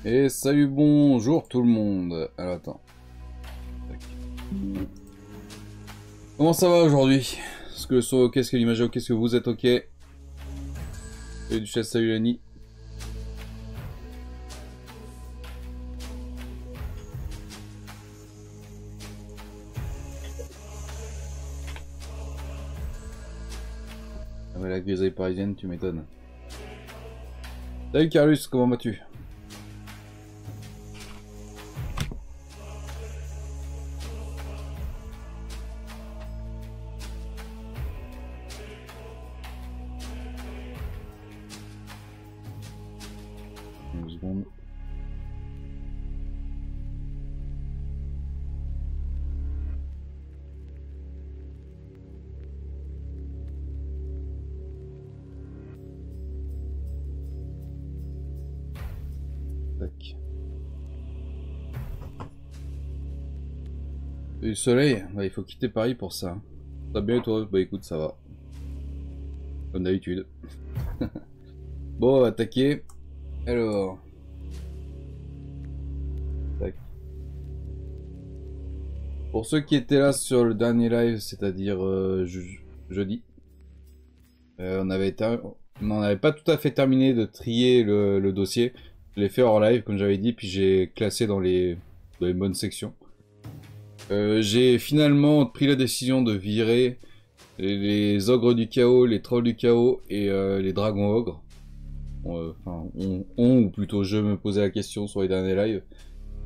Et salut, bonjour tout le monde. Alors attends. Tac. Comment ça va aujourd'hui? Est-ce que le son est ok? Est-ce que l'image est ok? Est-ce que vous êtes ok? Salut Duchesse, salut Lani. Ah ouais, la grisaille parisienne, tu m'étonnes. Salut Carlus, comment vas-tu? Une seconde. Tac. Et le soleil? Bah, il faut quitter Paris pour ça. Ça va bien et toi? Bah écoute, ça va. Comme d'habitude. Bon, attaquer. Alors. Tac. Pour ceux qui étaient là sur le dernier live, c'est-à-dire jeudi, on n'en avait pas tout à fait terminé de trier le dossier. Je l'ai fait hors live, comme j'avais dit, puis j'ai classé dans les bonnes sections. J'ai finalement pris la décision de virer les ogres du chaos, les trolls du chaos et les dragons ogres. Enfin, ou plutôt je me posais la question sur les derniers lives.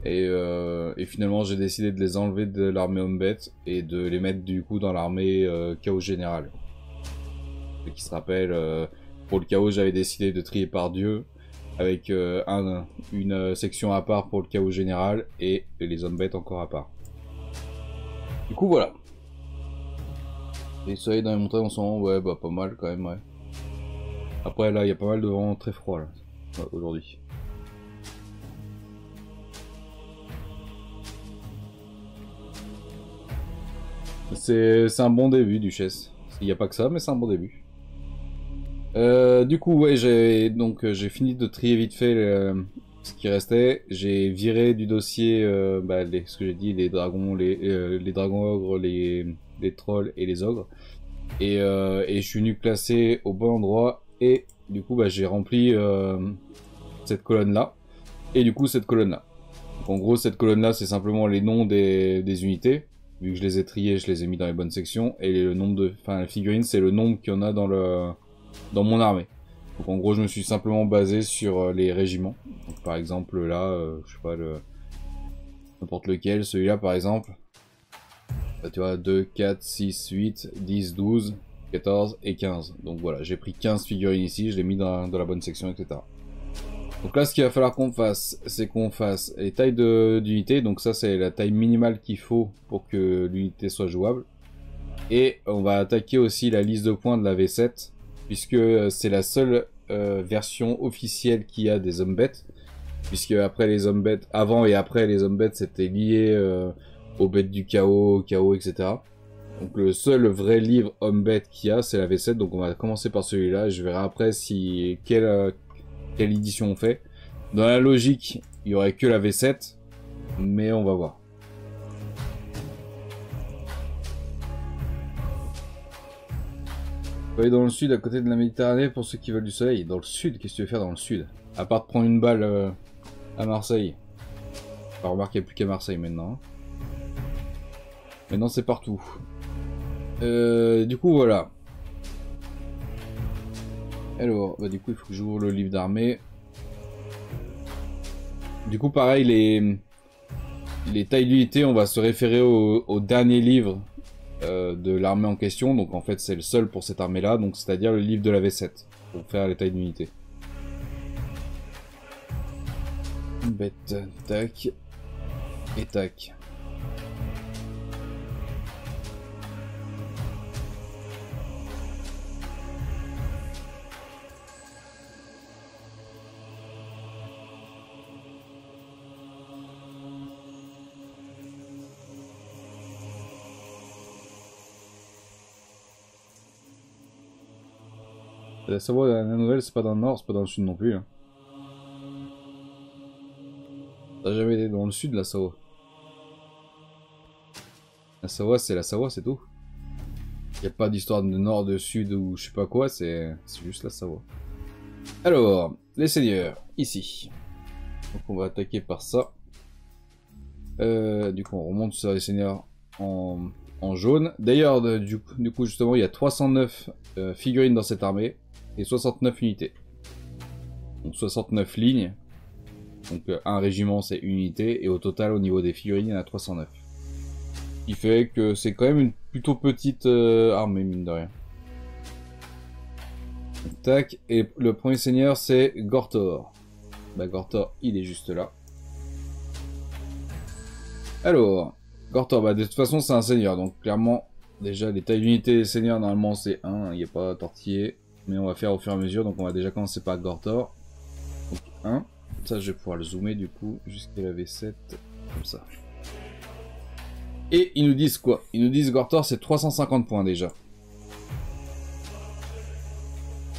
Et finalement, j'ai décidé de les enlever de l'armée Hombet et de les mettre du coup dans l'armée chaos général. Ceux qui se rappellent, pour le chaos, j'avais décidé de trier par dieu, avec une section à part pour le chaos général et les hommes bêtes encore à part. Du coup, voilà. Les soleils dans les montagnes en ce moment, ouais, bah pas mal quand même, ouais. Après, là, il y a pas mal de vent très froid, là, aujourd'hui. C'est un bon début, Duchesse. Il n'y a pas que ça, mais c'est un bon début. Du coup, ouais, j'ai fini de trier vite fait ce qui restait. J'ai viré du dossier ce que j'ai dit, les dragons, les dragons ogres, les trolls et les ogres. Et je suis venu classer au bon endroit. Et du coup, bah, j'ai rempli cette colonne-là. Et du coup, cette colonne-là. Donc, en gros, cette colonne-là, c'est simplement les noms des unités. Vu que je les ai triés, je les ai mis dans les bonnes sections. Et le nombre de, enfin, la figurine, c'est le nombre qu'il y en a dans mon armée. Donc en gros, je me suis simplement basé sur les régiments. Donc, par exemple, là, je sais pas, n'importe lequel, celui-là par exemple. Là, tu vois, 2, 4, 6, 8, 10, 12, 14 et 15. Donc voilà, j'ai pris 15 figurines ici, je l'ai mis dans la bonne section, etc. Donc là, ce qu'il va falloir qu'on fasse, c'est qu'on fasse les tailles d'unités. Donc ça, c'est la taille minimale qu'il faut pour que l'unité soit jouable. Et on va attaquer aussi la liste de points de la V7, puisque c'est la seule version officielle qu'il y a des hommes bêtes. Puisque après les hommes bêtes, avant et après les hommes bêtes, c'était lié aux bêtes du chaos, au chaos, etc. Donc le seul vrai livre homme bête qu'il y a, c'est la V7. Donc on va commencer par celui-là. Je verrai après si quelle édition on fait. Dans la logique, il y aurait que la V7, mais on va voir. Faut aller dans le sud, à côté de la Méditerranée, pour ceux qui veulent du soleil. Dans le sud, qu'est-ce que tu veux faire dans le sud? À part de prendre une balle à Marseille. Enfin, remarque, il n'y a plus qu'à Marseille maintenant. Maintenant, c'est partout. Du coup, voilà. Alors, bah, du coup, il faut que j'ouvre le livre d'armée. Du coup, pareil, les tailles d'unité, on va se référer au dernier livre de l'armée en question. Donc, en fait, c'est le seul pour cette armée-là. Donc, c'est-à-dire le livre de la V7. Pour faire les tailles d'unité. Bête, tac. Et tac. La Savoie, la nouvelle, c'est pas dans le nord, c'est pas dans le sud non plus. Hein. T'as jamais été dans le sud, la Savoie? La Savoie, c'est tout. Y a pas d'histoire de nord, de sud ou je sais pas quoi, c'est juste la Savoie. Alors, les seigneurs, ici. Donc on va attaquer par ça. Du coup, on remonte sur les seigneurs en jaune. D'ailleurs, du coup, justement, il y a 309 figurines dans cette armée et 69 unités. Donc 69 lignes. Donc un régiment, c'est une unité. Et au total, au niveau des figurines, il y en a 309. Ce qui fait que c'est quand même une plutôt petite armée, mine de rien. Tac. Et le premier seigneur, c'est Gortor. Bah, Gortor, il est juste là. Alors, Gortor, bah de toute façon c'est un seigneur, donc clairement, déjà les tailles d'unité des seigneurs, normalement c'est 1, il n'y a pas tortillé, mais on va faire au fur et à mesure, donc on va déjà commencer par Gortor. Donc 1, ça je vais pouvoir le zoomer du coup, jusqu'à la V7, comme ça. Et ils nous disent quoi? Ils nous disent Gortor c'est 350 points déjà.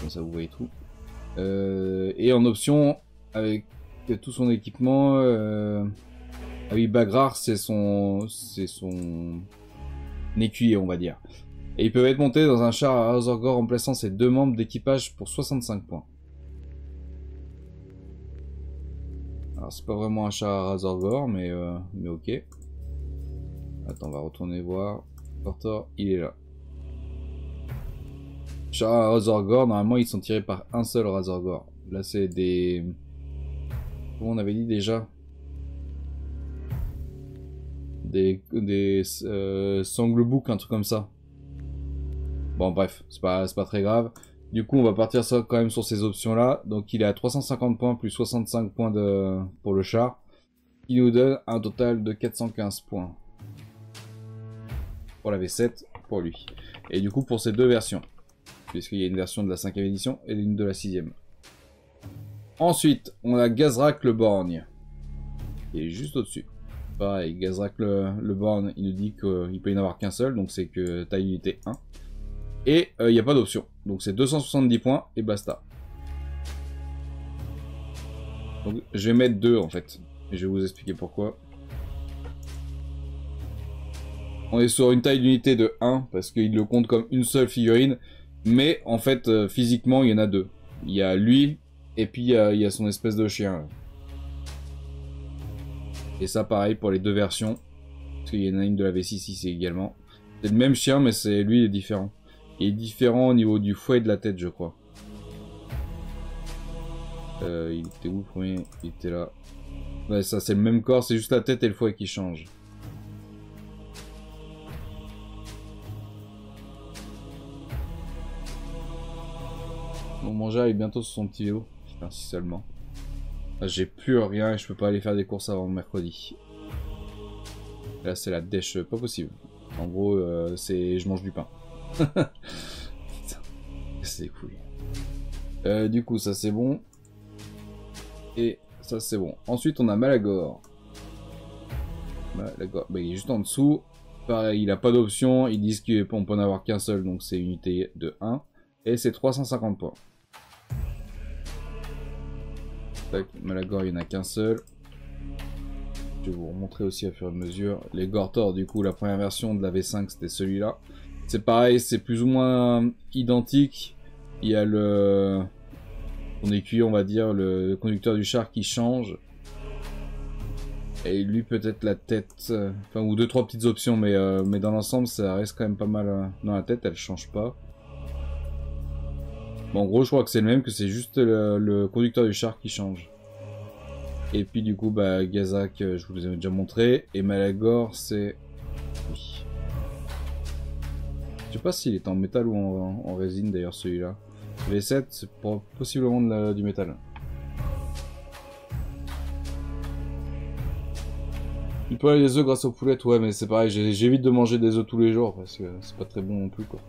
Comme ça vous voyez tout. Et en option, avec tout son équipement... Ah oui, Bagrar, c'est son écuyer, on va dire. Et ils peuvent être montés dans un char à Razorgore remplaçant ses 2 membres d'équipage pour 65 points. Alors, c'est pas vraiment un char à Razorgore, mais ok. Attends, on va retourner voir. Gortor, il est là. Char à Razorgore, normalement, ils sont tirés par un seul Razorgore. Là, c'est des... Comment on avait dit déjà ? Des Sanglebook, un truc comme ça. Bon bref, c'est pas très grave. Du coup on va partir ça quand même sur ces options là. Donc il est à 350 points plus 65 points pour le char. Qui nous donne un total de 415 points. Pour la V7, pour lui. Et du coup pour ces deux versions. Puisqu'il y a une version de la 5ème édition et une de la 6ème. Ensuite, on a Gazrak le Borgne. Qui est juste au-dessus. Pareil, Gazrak le Born, il nous dit qu'il peut y en avoir qu'un seul, donc c'est que taille unité 1. Et il n'y a pas d'option, donc c'est 270 points et basta. Donc je vais mettre 2 en fait, et je vais vous expliquer pourquoi. On est sur une taille d'unité de 1, parce qu'il le compte comme une seule figurine, mais en fait, physiquement, il y en a 2. Il y a lui, et puis il y a son espèce de chien. Là. Et ça pareil pour les deux versions. Parce qu'il y en a une de la V6 ici également. C'est le même chien mais c'est lui il est différent. Il est différent au niveau du fouet et de la tête je crois. Il était où le premier? Il était là. Ouais ça c'est le même corps, c'est juste la tête et le fouet qui changent. Bon manger est bientôt sur son petit vélo. Putain si seulement. J'ai plus rien et je peux pas aller faire des courses avant mercredi. Là c'est la dèche pas possible. En gros c'est je mange du pain. C'est cool. Du coup ça c'est bon. Et ça c'est bon. Ensuite on a Malagor. Malagor, bah, il est juste en dessous. Pareil il a pas d'option. Ils disent qu'on peut en avoir qu'un seul donc c'est unité de 1. Et c'est 350 points. Tac, Malagor, il n'y en a qu'un seul. Je vais vous remontrer aussi à fur et à mesure. Les Gortor, du coup, la première version de la V5, c'était celui-là. C'est pareil, c'est plus ou moins identique. Il y a son écuyer, on va dire, le conducteur du char qui change. Et lui, peut-être la tête. Enfin, ou 2-3 petites options, mais dans l'ensemble, ça reste quand même pas mal dans la tête, elle change pas. Bon, en gros, je crois que c'est le même, que c'est juste le conducteur du char qui change. Et puis du coup, bah, Gazrak, je vous les ai déjà montré. Et Malagor, c'est... Oui. Je sais pas s'il est en métal ou en résine d'ailleurs celui-là. V7, c'est possiblement du métal. Il peut aller des œufs grâce aux poulettes, ouais, mais c'est pareil, j'évite de manger des œufs tous les jours parce que c'est pas très bon non plus, quoi.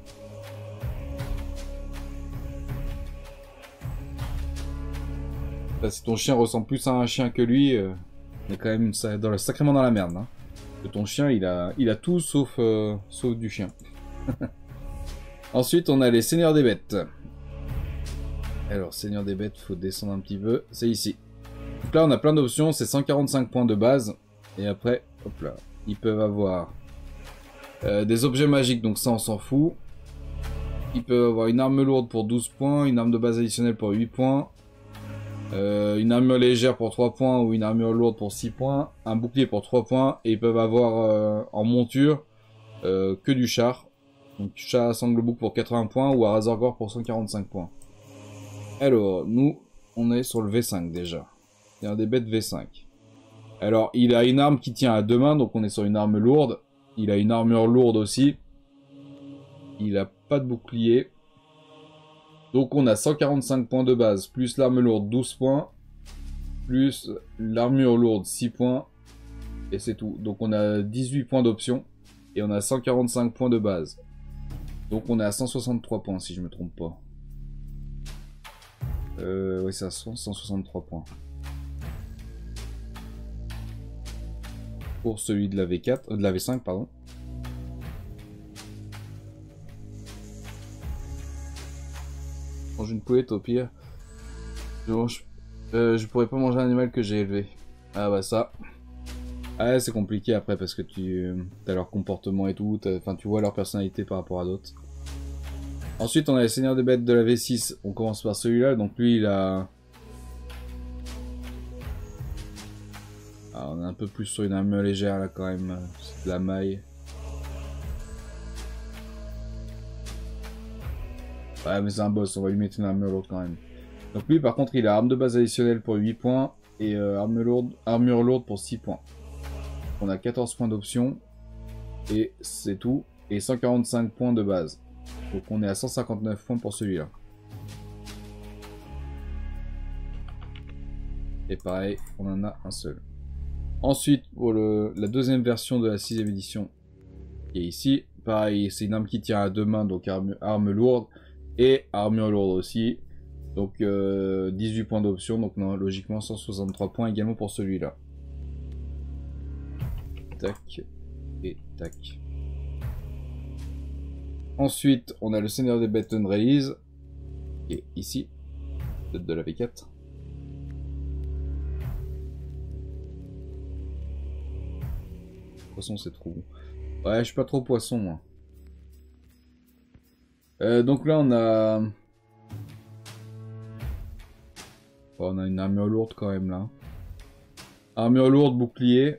Là, si ton chien ressemble plus à un chien que lui, on est quand même sacrément dans la merde. Hein. Que ton chien, il a tout sauf du chien. Ensuite, on a les seigneurs des bêtes. Alors, seigneur des bêtes, faut descendre un petit peu. C'est ici. Donc là, on a plein d'options, c'est 145 points de base. Et après, hop là, ils peuvent avoir des objets magiques, donc ça on s'en fout. Ils peuvent avoir une arme lourde pour 12 points, une arme de base additionnelle pour 8 points, une armure légère pour 3 points ou une armure lourde pour 6 points, un bouclier pour 3 points, et ils peuvent avoir en monture que du char. Donc chat à sangle-bouc pour 80 points ou à Razorgore pour 145 points. Alors, nous, on est sur le V5 déjà. Il y a des bêtes V5. Alors, il a une arme qui tient à 2 mains, donc on est sur une arme lourde. Il a une armure lourde aussi. Il a pas de bouclier. Donc on a 145 points de base, plus l'arme lourde 12 points, plus l'armure lourde 6 points, et c'est tout. Donc on a 18 points d'option, et on a 145 points de base. Donc on est à 163 points si je me trompe pas. Oui, c'est à 163 points. Pour celui de la V4, de la V5, pardon. Mange une poulette au pire. Je pourrais pas manger un animal que j'ai élevé. Ah bah ça. Ah c'est compliqué après parce que tu as leur comportement et tout. Enfin tu vois leur personnalité par rapport à d'autres. Ensuite on a les seigneurs des bêtes de la V6. On commence par celui-là. Donc lui il a... Ah, on est un peu plus sur une armure légère là quand même. C'est de la maille. Ouais mais c'est un boss, on va lui mettre une armure lourde quand même. Donc lui par contre il a arme de base additionnelle pour 8 points et armure lourde pour 6 points. On a 14 points d'option et c'est tout. Et 145 points de base. Donc on est à 159 points pour celui-là. Et pareil, on en a un seul. Ensuite pour la deuxième version de la 6ème édition qui est ici. Pareil, c'est une arme qui tient à 2 mains, donc arme lourde. Et armure lourde aussi. Donc 18 points d'option. Donc non, logiquement 163 points également pour celui-là. Tac. Et tac. Ensuite, on a le Seigneur des bêtes Unrelease. Qui est ici. Peut-être de la V4. Poisson c'est trop. Ouais, je suis pas trop poisson moi. Donc là on a une armure lourde quand même là. Armure lourde, bouclier.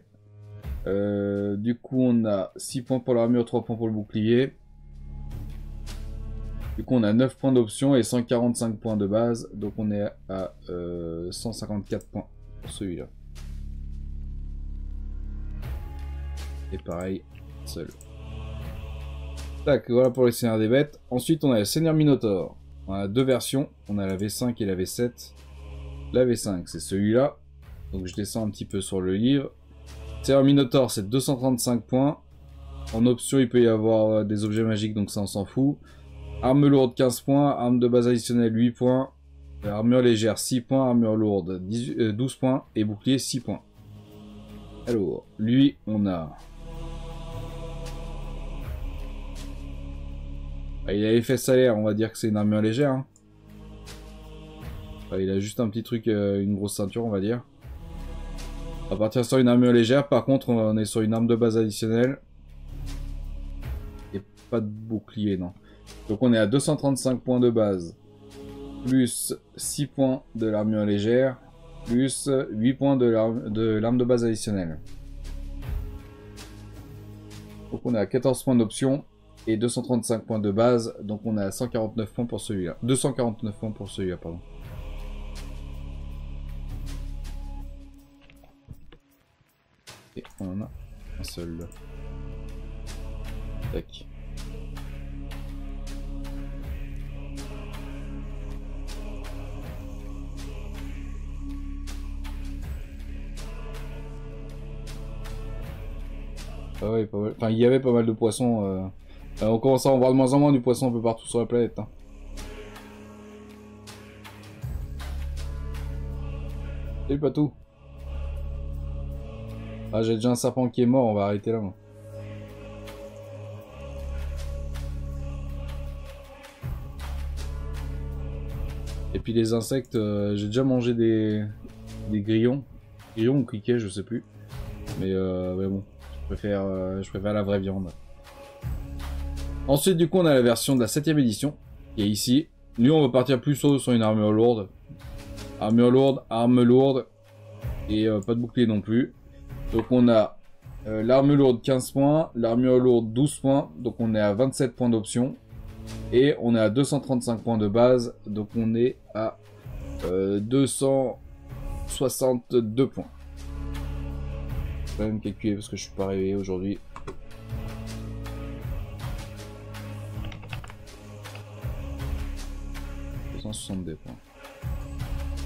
Du coup on a 6 points pour l'armure, 3 points pour le bouclier. Du coup on a 9 points d'option et 145 points de base. Donc on est à 154 points pour celui-là. Et pareil, seul. Tac, voilà pour les seigneurs des bêtes. Ensuite, on a le seigneur Minotaur. On a deux versions. On a la V5 et la V7. La V5, c'est celui-là. Donc je descends un petit peu sur le livre. Seigneur Minotaur, c'est 235 points. En option, il peut y avoir des objets magiques, donc ça on s'en fout. Arme lourde, 15 points. Arme de base additionnelle, 8 points. Armure légère, 6 points. Armure lourde, 12 points. Et bouclier, 6 points. Alors, lui, on a... Il a effet salaire, on va dire que c'est une armure légère. Hein. Il a juste un petit truc, une grosse ceinture, on va dire. On va partir sur une armure légère. Par contre, on est sur une arme de base additionnelle. Et pas de bouclier, non. Donc on est à 235 points de base. Plus 6 points de l'armure légère. Plus 8 points de l'arme de base additionnelle. Donc on est à 14 points d'option. Et 235 points de base, donc on est à 149 points pour celui-là. 249 points pour celui-là, pardon. Et on en a un seul. Tac. Ah ouais, pas mal. Enfin, il y avait pas mal de poissons. On commence à en voir de moins en moins du poisson un peu partout sur la planète. Hein. Salut Patou. Ah, j'ai déjà un serpent qui est mort, on va arrêter là. Moi. Et puis les insectes, j'ai déjà mangé des grillons. Grillons ou criquets, je sais plus. Mais bon, je préfère la vraie viande. Ensuite, du coup, on a la version de la 7ème édition, qui est ici. Lui, on va partir plus haut sur une armure lourde. Armure lourde, arme lourde, et pas de bouclier non plus. Donc on a l'armure lourde 15 points, l'armure lourde 12 points, donc on est à 27 points d'option. Et on est à 235 points de base, donc on est à 262 points. Je vais quand même calculer parce que je suis pas réveillé aujourd'hui. « 262 points.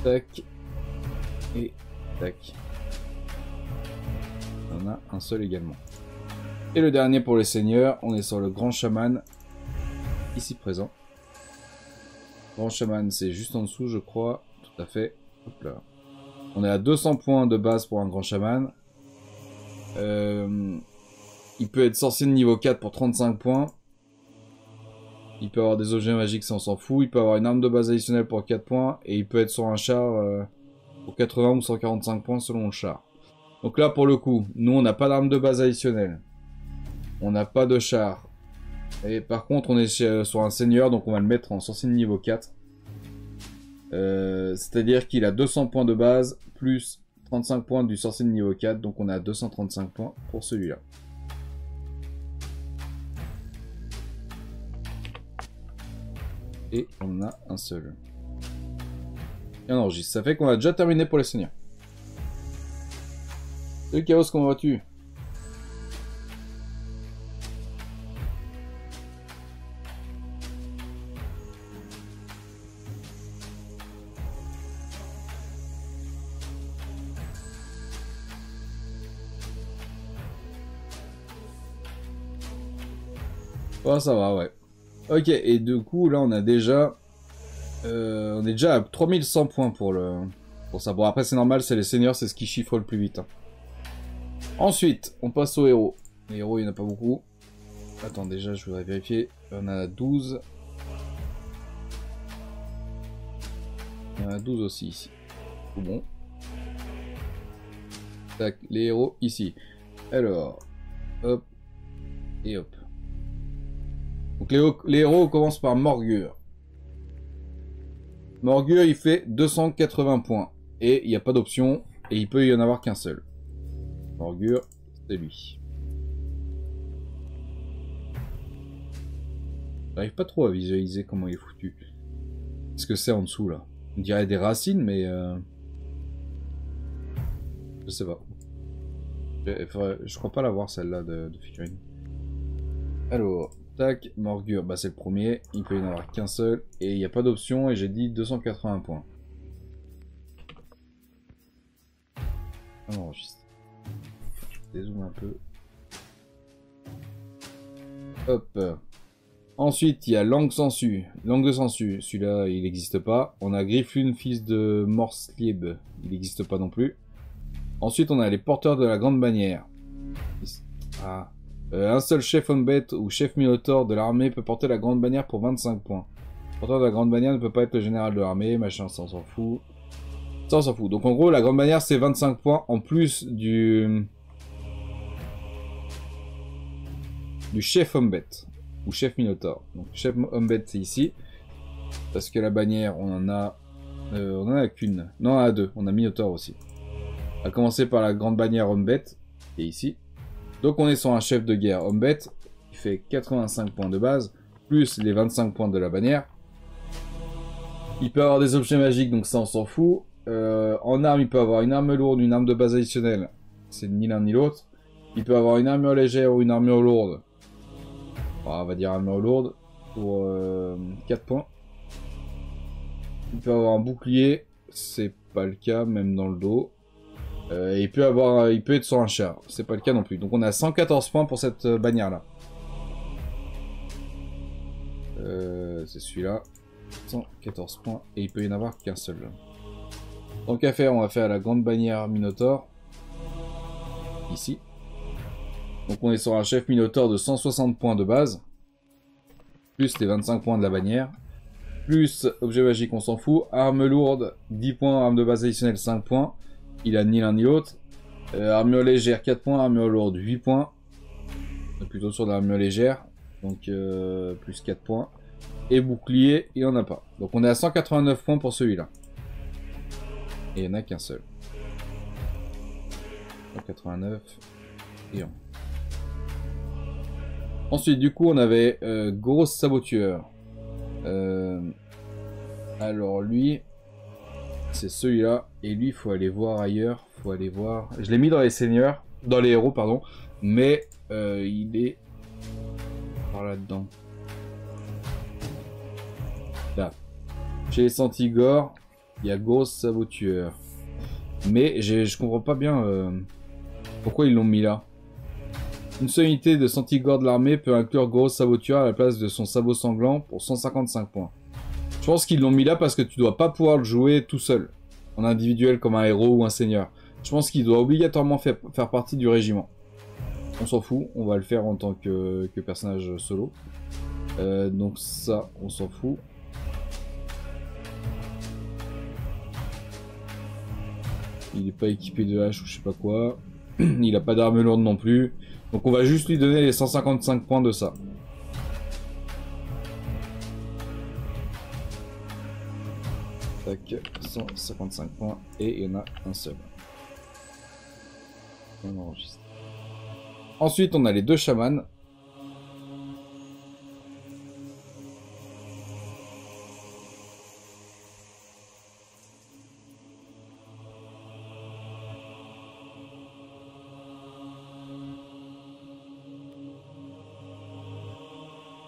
Tac. Et tac. On a un seul également. Et le dernier pour les seigneurs, on est sur le grand chaman. Ici présent. Grand chaman, c'est juste en dessous, je crois. Tout à fait. Hop là. On est à 200 points de base pour un grand chaman. Il peut être sorcier de niveau 4 pour 35 points. Il peut avoir des objets magiques, ça on s'en fout. Il peut avoir une arme de base additionnelle pour 4 points. Et il peut être sur un char pour 80 ou 145 points selon le char. Donc là, pour le coup, nous on n'a pas d'arme de base additionnelle. On n'a pas de char. Et par contre, on est sur un seigneur, donc on va le mettre en sorcier de niveau 4. C'est-à-dire qu'il a 200 points de base, plus 35 points du sorcier de niveau 4, donc on a 235 points pour celui-là. Et on a un seul. Et on enregistre. Ça fait qu'on a déjà terminé pour les seigneurs. Salut Chaos, comment vas-tu? Oh, ça va, ouais. Ok, et du coup, là, on est déjà à 3100 points pour ça. Bon, après, c'est normal, c'est les seigneurs, c'est ce qui chiffre le plus vite. Hein. Ensuite, on passe aux héros. Les héros, il n'y en a pas beaucoup. Attends, déjà, je voudrais vérifier. On a 12. Il y en a 12 aussi, ici. Tout bon. Tac, les héros, ici. Alors, hop, et hop. Donc les héros commencent par Morgur. Morgur, il fait 280 points. Et il n'y a pas d'option. Et il peut y en avoir qu'un seul. Morgur, c'est lui. J'arrive pas trop à visualiser comment il est foutu. Qu'est-ce que c'est en dessous, là? On dirait des racines, mais... Je sais pas. Je crois pas l'avoir, celle-là, de figurine. Alors... Tac, Morgur, bah c'est le premier, il peut y en avoir qu'un seul, et il n'y a pas d'option, et j'ai dit 280 points. On enregistre. Je dézoome un peu. Hop. Ensuite, il y a Langue Sensu. Langue de Sensu, celui-là, il n'existe pas. On a Grifflune, fils de Morslieb, il n'existe pas non plus. Ensuite, on a les porteurs de la Grande Bannière. Ah... un seul chef Umbet ou chef Minotaur de l'armée peut porter la grande bannière pour 25 points. Le porteur de la grande bannière ne peut pas être le général de l'armée, machin, ça on s'en fout. Ça on s'en fout. Donc en gros, la grande bannière c'est 25 points en plus du chef Umbet ou chef Minotaur. Donc chef Umbet c'est ici. Parce que la bannière, on en a qu'une. Non, on en a deux. On a Minotaur aussi. On va commencer par la grande bannière Umbet, qui est ici. Donc on est sur un chef de guerre Umbet, qui fait 85 points de base, plus les 25 points de la bannière. Il peut avoir des objets magiques, donc ça on s'en fout. En arme, il peut avoir une arme lourde, une arme de base additionnelle, c'est ni l'un ni l'autre. Il peut avoir une armure légère ou une armure lourde. Bon, on va dire armure lourde, pour 4 points. Il peut avoir un bouclier, c'est pas le cas, même dans le dos. Il peut être sur un char, c'est pas le cas non plus. Donc on a 114 points pour cette bannière là. C'est celui-là. 114 points et il peut y en avoir qu'un seul. Tant qu'à faire, on va faire la grande bannière Minotaur. Ici. Donc on est sur un chef Minotaur de 160 points de base. Plus les 25 points de la bannière. Plus objet magique, on s'en fout. Arme lourde, 10 points. Arme de base additionnelle, 5 points. il a ni l'un ni l'autre. Armure légère 4 points, armure lourde 8 points. On est plutôt sur de l'armure légère, donc plus 4 points. Et bouclier, il en a pas. Donc on est à 189 points pour celui-là. Et il n'y en a qu'un seul. 189 et 1. Ensuite, du coup, on avait grosse saboteur. Alors lui, c'est celui-là. Et lui, il faut aller voir ailleurs. Faut aller voir. Je l'ai mis dans les seigneurs, dans les héros, pardon. Mais il est par là-dedans. Là. Chez les Santigor, il y a grosse saboteur. Mais je comprends pas bien pourquoi ils l'ont mis là. Une seule unité de Santigor de l'armée peut inclure grosse saboteur à la place de son sabot sanglant pour 155 points. Je pense qu'ils l'ont mis là parce que tu dois pas pouvoir le jouer tout seul, en individuel comme un héros ou un seigneur. Je pense qu'il doit obligatoirement faire partie du régiment. On s'en fout, on va le faire en tant que personnage solo. Donc ça, on s'en fout. Il n'est pas équipé de hache ou je sais pas quoi. Il a pas d'arme lourde non plus. Donc on va juste lui donner les 155 points de ça. Tac, 155 points. Et il y en a un seul. On enregistre. Ensuite, on a les deux chamans.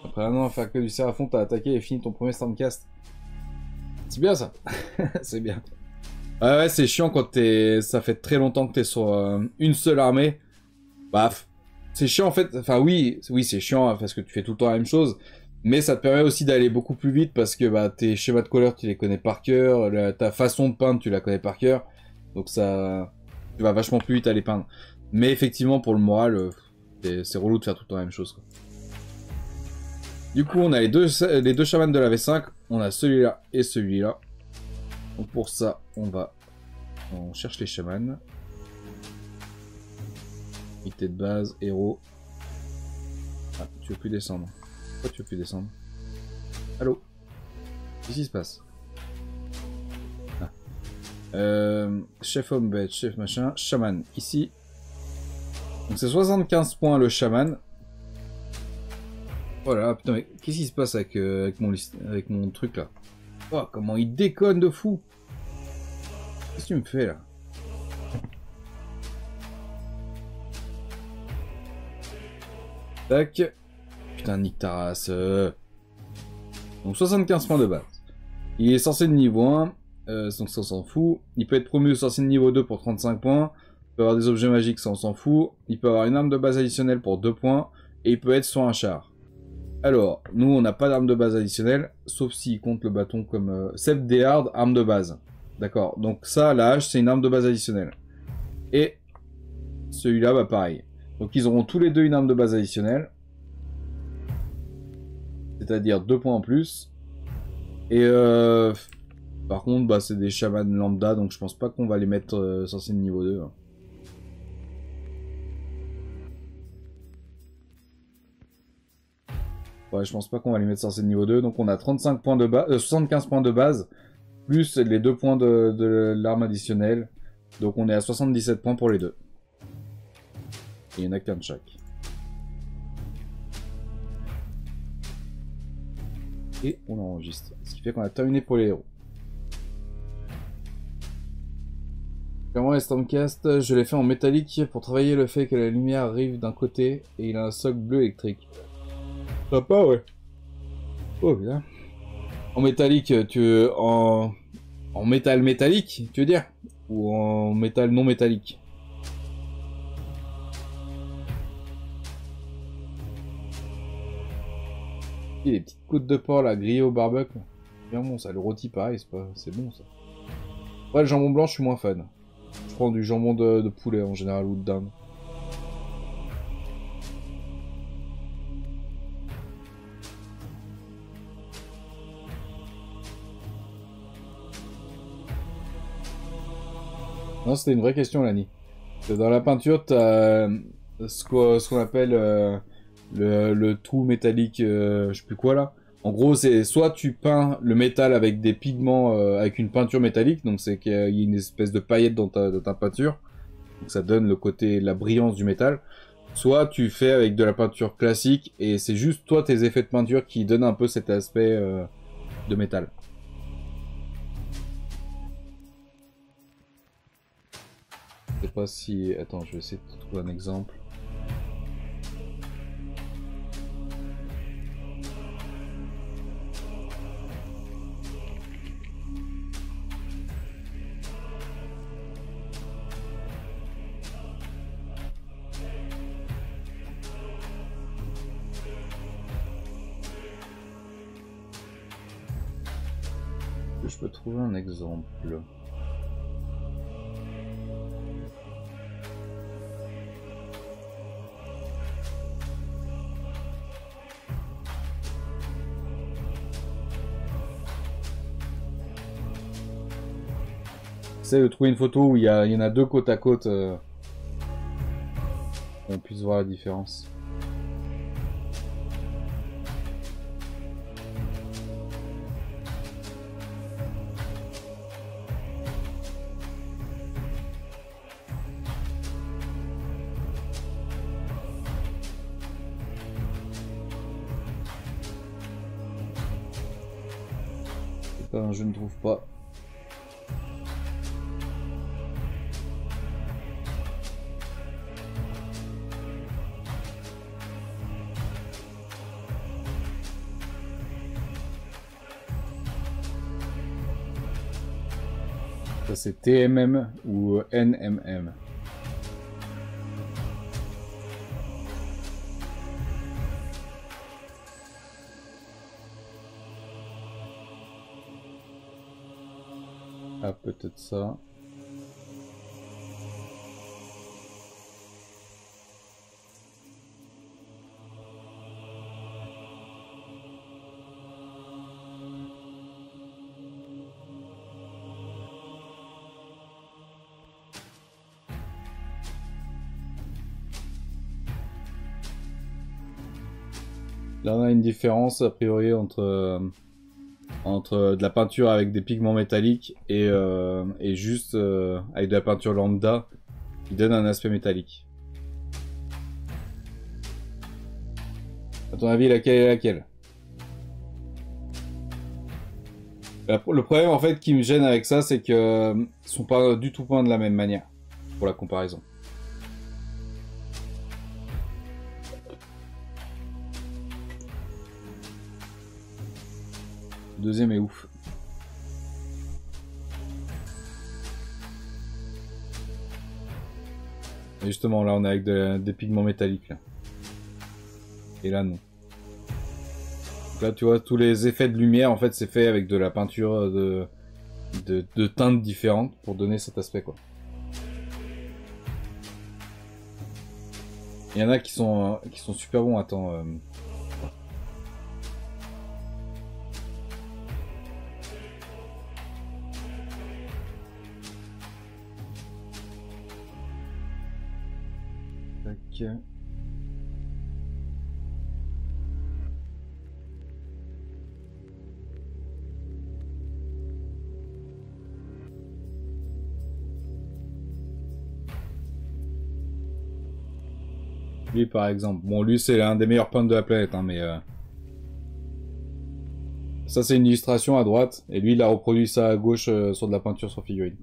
Après un an à faire que du Seraphon, t'as attaqué et fini ton premier Stormcast. C'est bien ça. C'est bien. Ouais, c'est chiant quand ça fait très longtemps que t'es sur une seule armée. Baf. C'est chiant en fait. Enfin oui, c'est chiant hein, parce que tu fais tout le temps la même chose. Mais ça te permet aussi d'aller beaucoup plus vite parce que bah, tes schémas de couleurs, tu les connais par cœur. Ta façon de peindre, tu la connais par cœur. Donc ça... Tu vas vachement plus vite à les peindre. Mais effectivement, pour le moral, c'est relou de faire tout le temps la même chose, quoi. Du coup, on a les deux chamans de la V5. On a celui-là et celui-là. Donc pour ça, on cherche les chamans. Unité de base, héros. Ah, tu veux plus descendre. Pourquoi tu veux plus descendre? Allô? Qu'est-ce qui se passe? Chef homme bête, chef machin, chaman. Ici. Donc c'est 75 points le chaman. Oh là là, putain, mais qu'est-ce qui se passe avec mon truc là? Oh, comment il déconne de fou! Qu'est-ce que tu me fais là? Tac. Putain, nique ta race. Donc 75 points de base. Il est sorcier de niveau 1, donc ça on s'en fout. Il peut être promu au sorcier de niveau 2 pour 35 points. Il peut avoir des objets magiques, ça on s'en fout. Il peut avoir une arme de base additionnelle pour 2 points. Et il peut être sur un char. Alors, nous on n'a pas d'arme de base additionnelle, sauf s'il compte le bâton comme... Sept des hard, arme de base. D'accord, donc ça, la hache, c'est une arme de base additionnelle. Et celui-là, bah pareil. Donc ils auront tous les deux une arme de base additionnelle. C'est-à-dire 2 points en plus. Et par contre, bah, c'est des chamans lambda, donc je pense pas qu'on va les mettre sorciers de niveau 2. Hein. Ouais, je pense pas qu'on va les mettre sorciers de niveau 2. Donc on a 35 points de base, 75 points de base, plus les 2 points de l'arme additionnelle. Donc on est à 77 points pour les deux. Et il y en a qu'un de chaque. Et on enregistre. Ce qui fait qu'on a terminé pour les héros. Clairement, les Stormcast, je l'ai fait en métallique pour travailler le fait que la lumière arrive d'un côté et il a un socle bleu électrique. Sympa, ouais. Oh, bien. En métallique, en métal métallique, tu veux dire? Ou en métal non métallique? Et les petites côtes de porc là, grillées au barbecue. Bien bon ça, le rôti pareil, c'est bon ça. Ouais, le jambon blanc, je suis moins fan. Je prends du jambon de poulet en général ou de dinde. Non, c'était une vraie question, Lani. Dans la peinture, t'as ce qu'on appelle le tout métallique, je sais plus quoi là. En gros, c'est soit tu peins le métal avec des pigments, avec une peinture métallique, donc c'est qu'il y a une espèce de paillette dans ta peinture, donc ça donne le côté, la brillance du métal. Soit tu fais avec de la peinture classique et c'est juste toi tes effets de peinture qui donnent un peu cet aspect de métal. Je sais pas si... Attends, je vais essayer de trouver un exemple. Je peux trouver un exemple. J'essaie de trouver une photo où il y en a deux côte à côte. On puisse voir la différence. Je ne trouve pas. Ça c'est TMM ou NMM. Ah, peut-être ça. Là, on a une différence, a priori, entre de la peinture avec des pigments métalliques et juste avec de la peinture lambda qui donne un aspect métallique. À ton avis, laquelle est laquelle? Le problème, en fait, qui me gêne avec ça, c'est que ils sont pas du tout peints de la même manière, pour la comparaison. Le deuxième est ouf. Et justement, là, on est avec des pigments métalliques, là. Et là, non. Donc là, tu vois, tous les effets de lumière, en fait, c'est fait avec de la peinture de teintes différentes pour donner cet aspect, quoi. Il y en a qui sont super bons. Attends. Tac. Lui, par exemple. Bon, lui, c'est l'un des meilleurs peintres de la planète, hein, mais... Ça, c'est une illustration à droite, et lui, il a reproduit ça à gauche sur de la peinture sur figurine.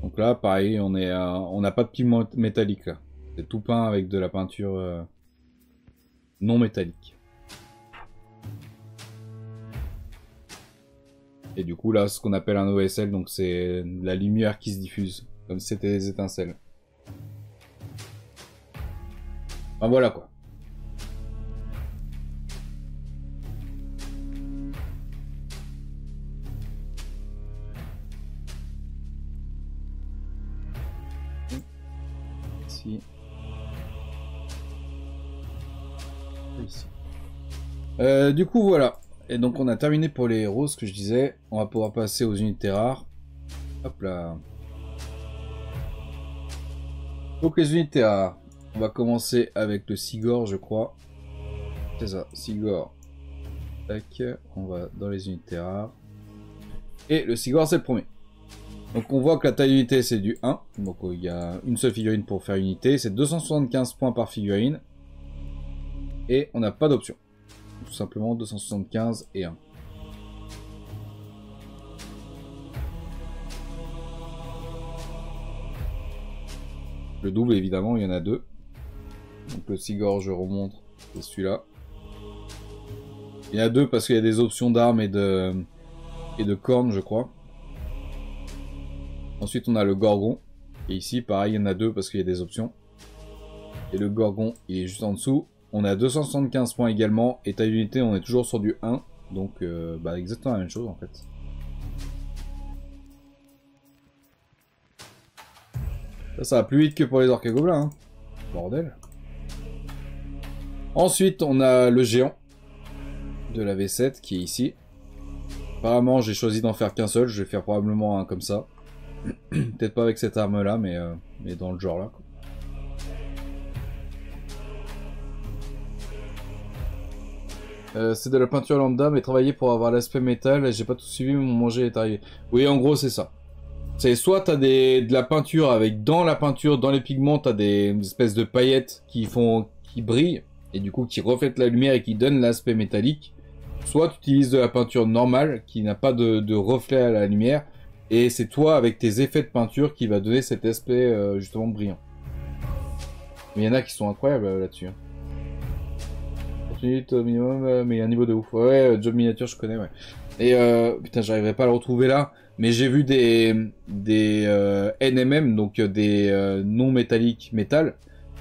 Donc là, pareil, on n'a pas de pigment métallique, là. C'est tout peint avec de la peinture non métallique. Et du coup, là, ce qu'on appelle un OSL, donc c'est la lumière qui se diffuse, comme si c'était des étincelles. Enfin, voilà, quoi. Ici. Ici. Du coup, voilà. Et donc, on a terminé pour les héros, ce que je disais. On va pouvoir passer aux unités rares. Hop là. Donc, les unités rares. On va commencer avec le Sigor, je crois. C'est ça, Sigor. Tac, on va dans les unités rares. Et le Sigor, c'est le premier. Donc, on voit que la taille d'unité, c'est du 1. Donc, il y a une seule figurine pour faire unité. C'est 275 points par figurine. Et on n'a pas d'option. Tout simplement 275 et 1. Le double, évidemment, il y en a deux. Donc le Sigor, je remonte, c'est celui-là. Il y en a deux parce qu'il y a des options d'armes et de cornes, je crois. Ensuite, on a le Gorgon. Et ici, pareil, il y en a deux parce qu'il y a des options. Et le Gorgon, il est juste en dessous. On a 275 points également. Et taille d'unité, on est toujours sur du 1. Donc, exactement la même chose, en fait. Ça va plus vite que pour les orques et gobelins, hein. Bordel. Ensuite, on a le géant de la V7 qui est ici. Apparemment, j'ai choisi d'en faire qu'un seul. Je vais faire probablement un comme ça. Peut-être pas avec cette arme-là, mais dans le genre là. C'est de la peinture lambda, mais travaillé pour avoir l'aspect métal. J'ai pas tout suivi, mon manger est arrivé. Oui, en gros, c'est ça. C'est soit t'as de la peinture avec dans la peinture, dans les pigments, t'as des espèces de paillettes qui brillent et du coup qui reflètent la lumière et qui donnent l'aspect métallique. Soit tu utilises de la peinture normale qui n'a pas de reflet à la lumière et c'est toi avec tes effets de peinture qui va donner cet aspect justement brillant. Mais il y en a qui sont incroyables là-dessus. Hein. Au minimum, mais il y a un niveau de ouf. Ouais, Job miniature, je connais, ouais. Et putain, j'arriverai pas à le retrouver là. Mais j'ai vu des NMM, donc des non métalliques métal.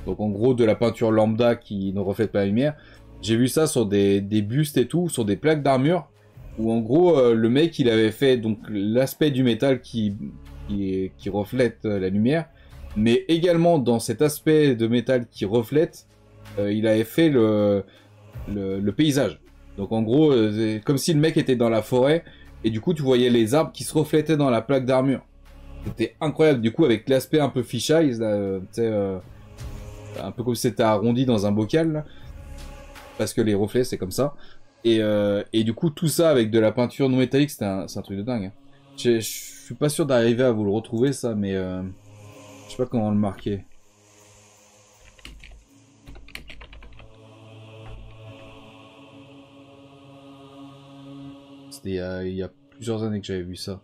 Donc en gros de la peinture lambda qui ne reflète pas la lumière. J'ai vu ça sur des bustes et tout, sur des plaques d'armure. Où en gros le mec il avait fait donc l'aspect du métal qui reflète la lumière. Mais également dans cet aspect de métal qui reflète, il avait fait le paysage. Donc en gros, comme si le mec était dans la forêt, et du coup tu voyais les arbres qui se reflétaient dans la plaque d'armure. C'était incroyable, du coup avec l'aspect un peu fisheye, un peu comme si c'était arrondi dans un bocal, là, parce que les reflets c'est comme ça. Et du coup tout ça avec de la peinture non métallique, c'est un truc de dingue. Hein. Je suis pas sûr d'arriver à vous le retrouver ça, mais je sais pas comment le marquer. C'était il y a plusieurs années que j'avais vu ça.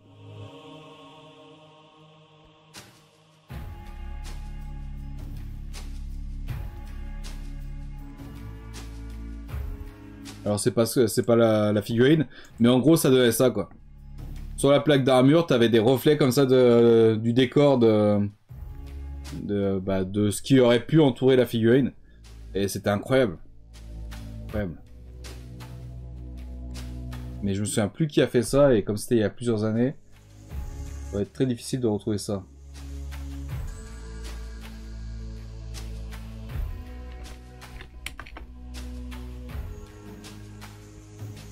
Alors c'est pas la figurine, mais en gros ça donnait ça quoi. Sur la plaque d'armure, t'avais des reflets comme ça du décor de ce qui aurait pu entourer la figurine. Et c'était incroyable. Incroyable. Mais je me souviens plus qui a fait ça, et comme c'était il y a plusieurs années, ça va être très difficile de retrouver ça.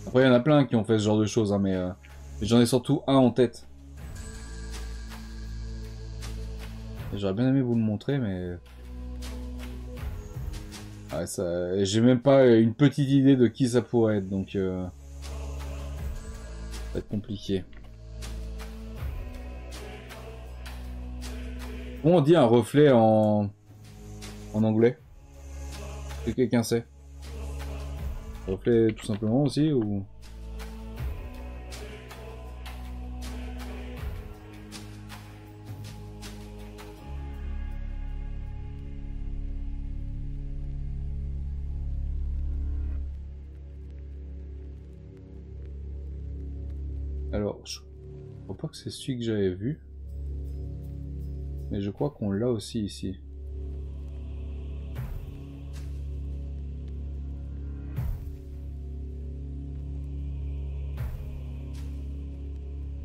Après, il y en a plein qui ont fait ce genre de choses, hein, mais j'en ai surtout un en tête. J'aurais bien aimé vous le montrer, mais... Ouais, ça... J'ai même pas une petite idée de qui ça pourrait être, donc... Ça va être compliqué. Comment on dit un reflet en anglais? Est-ce que quelqu'un sait? Reflet tout simplement aussi, ou... Alors, je crois pas que c'est celui que j'avais vu. Mais je crois qu'on l'a aussi ici.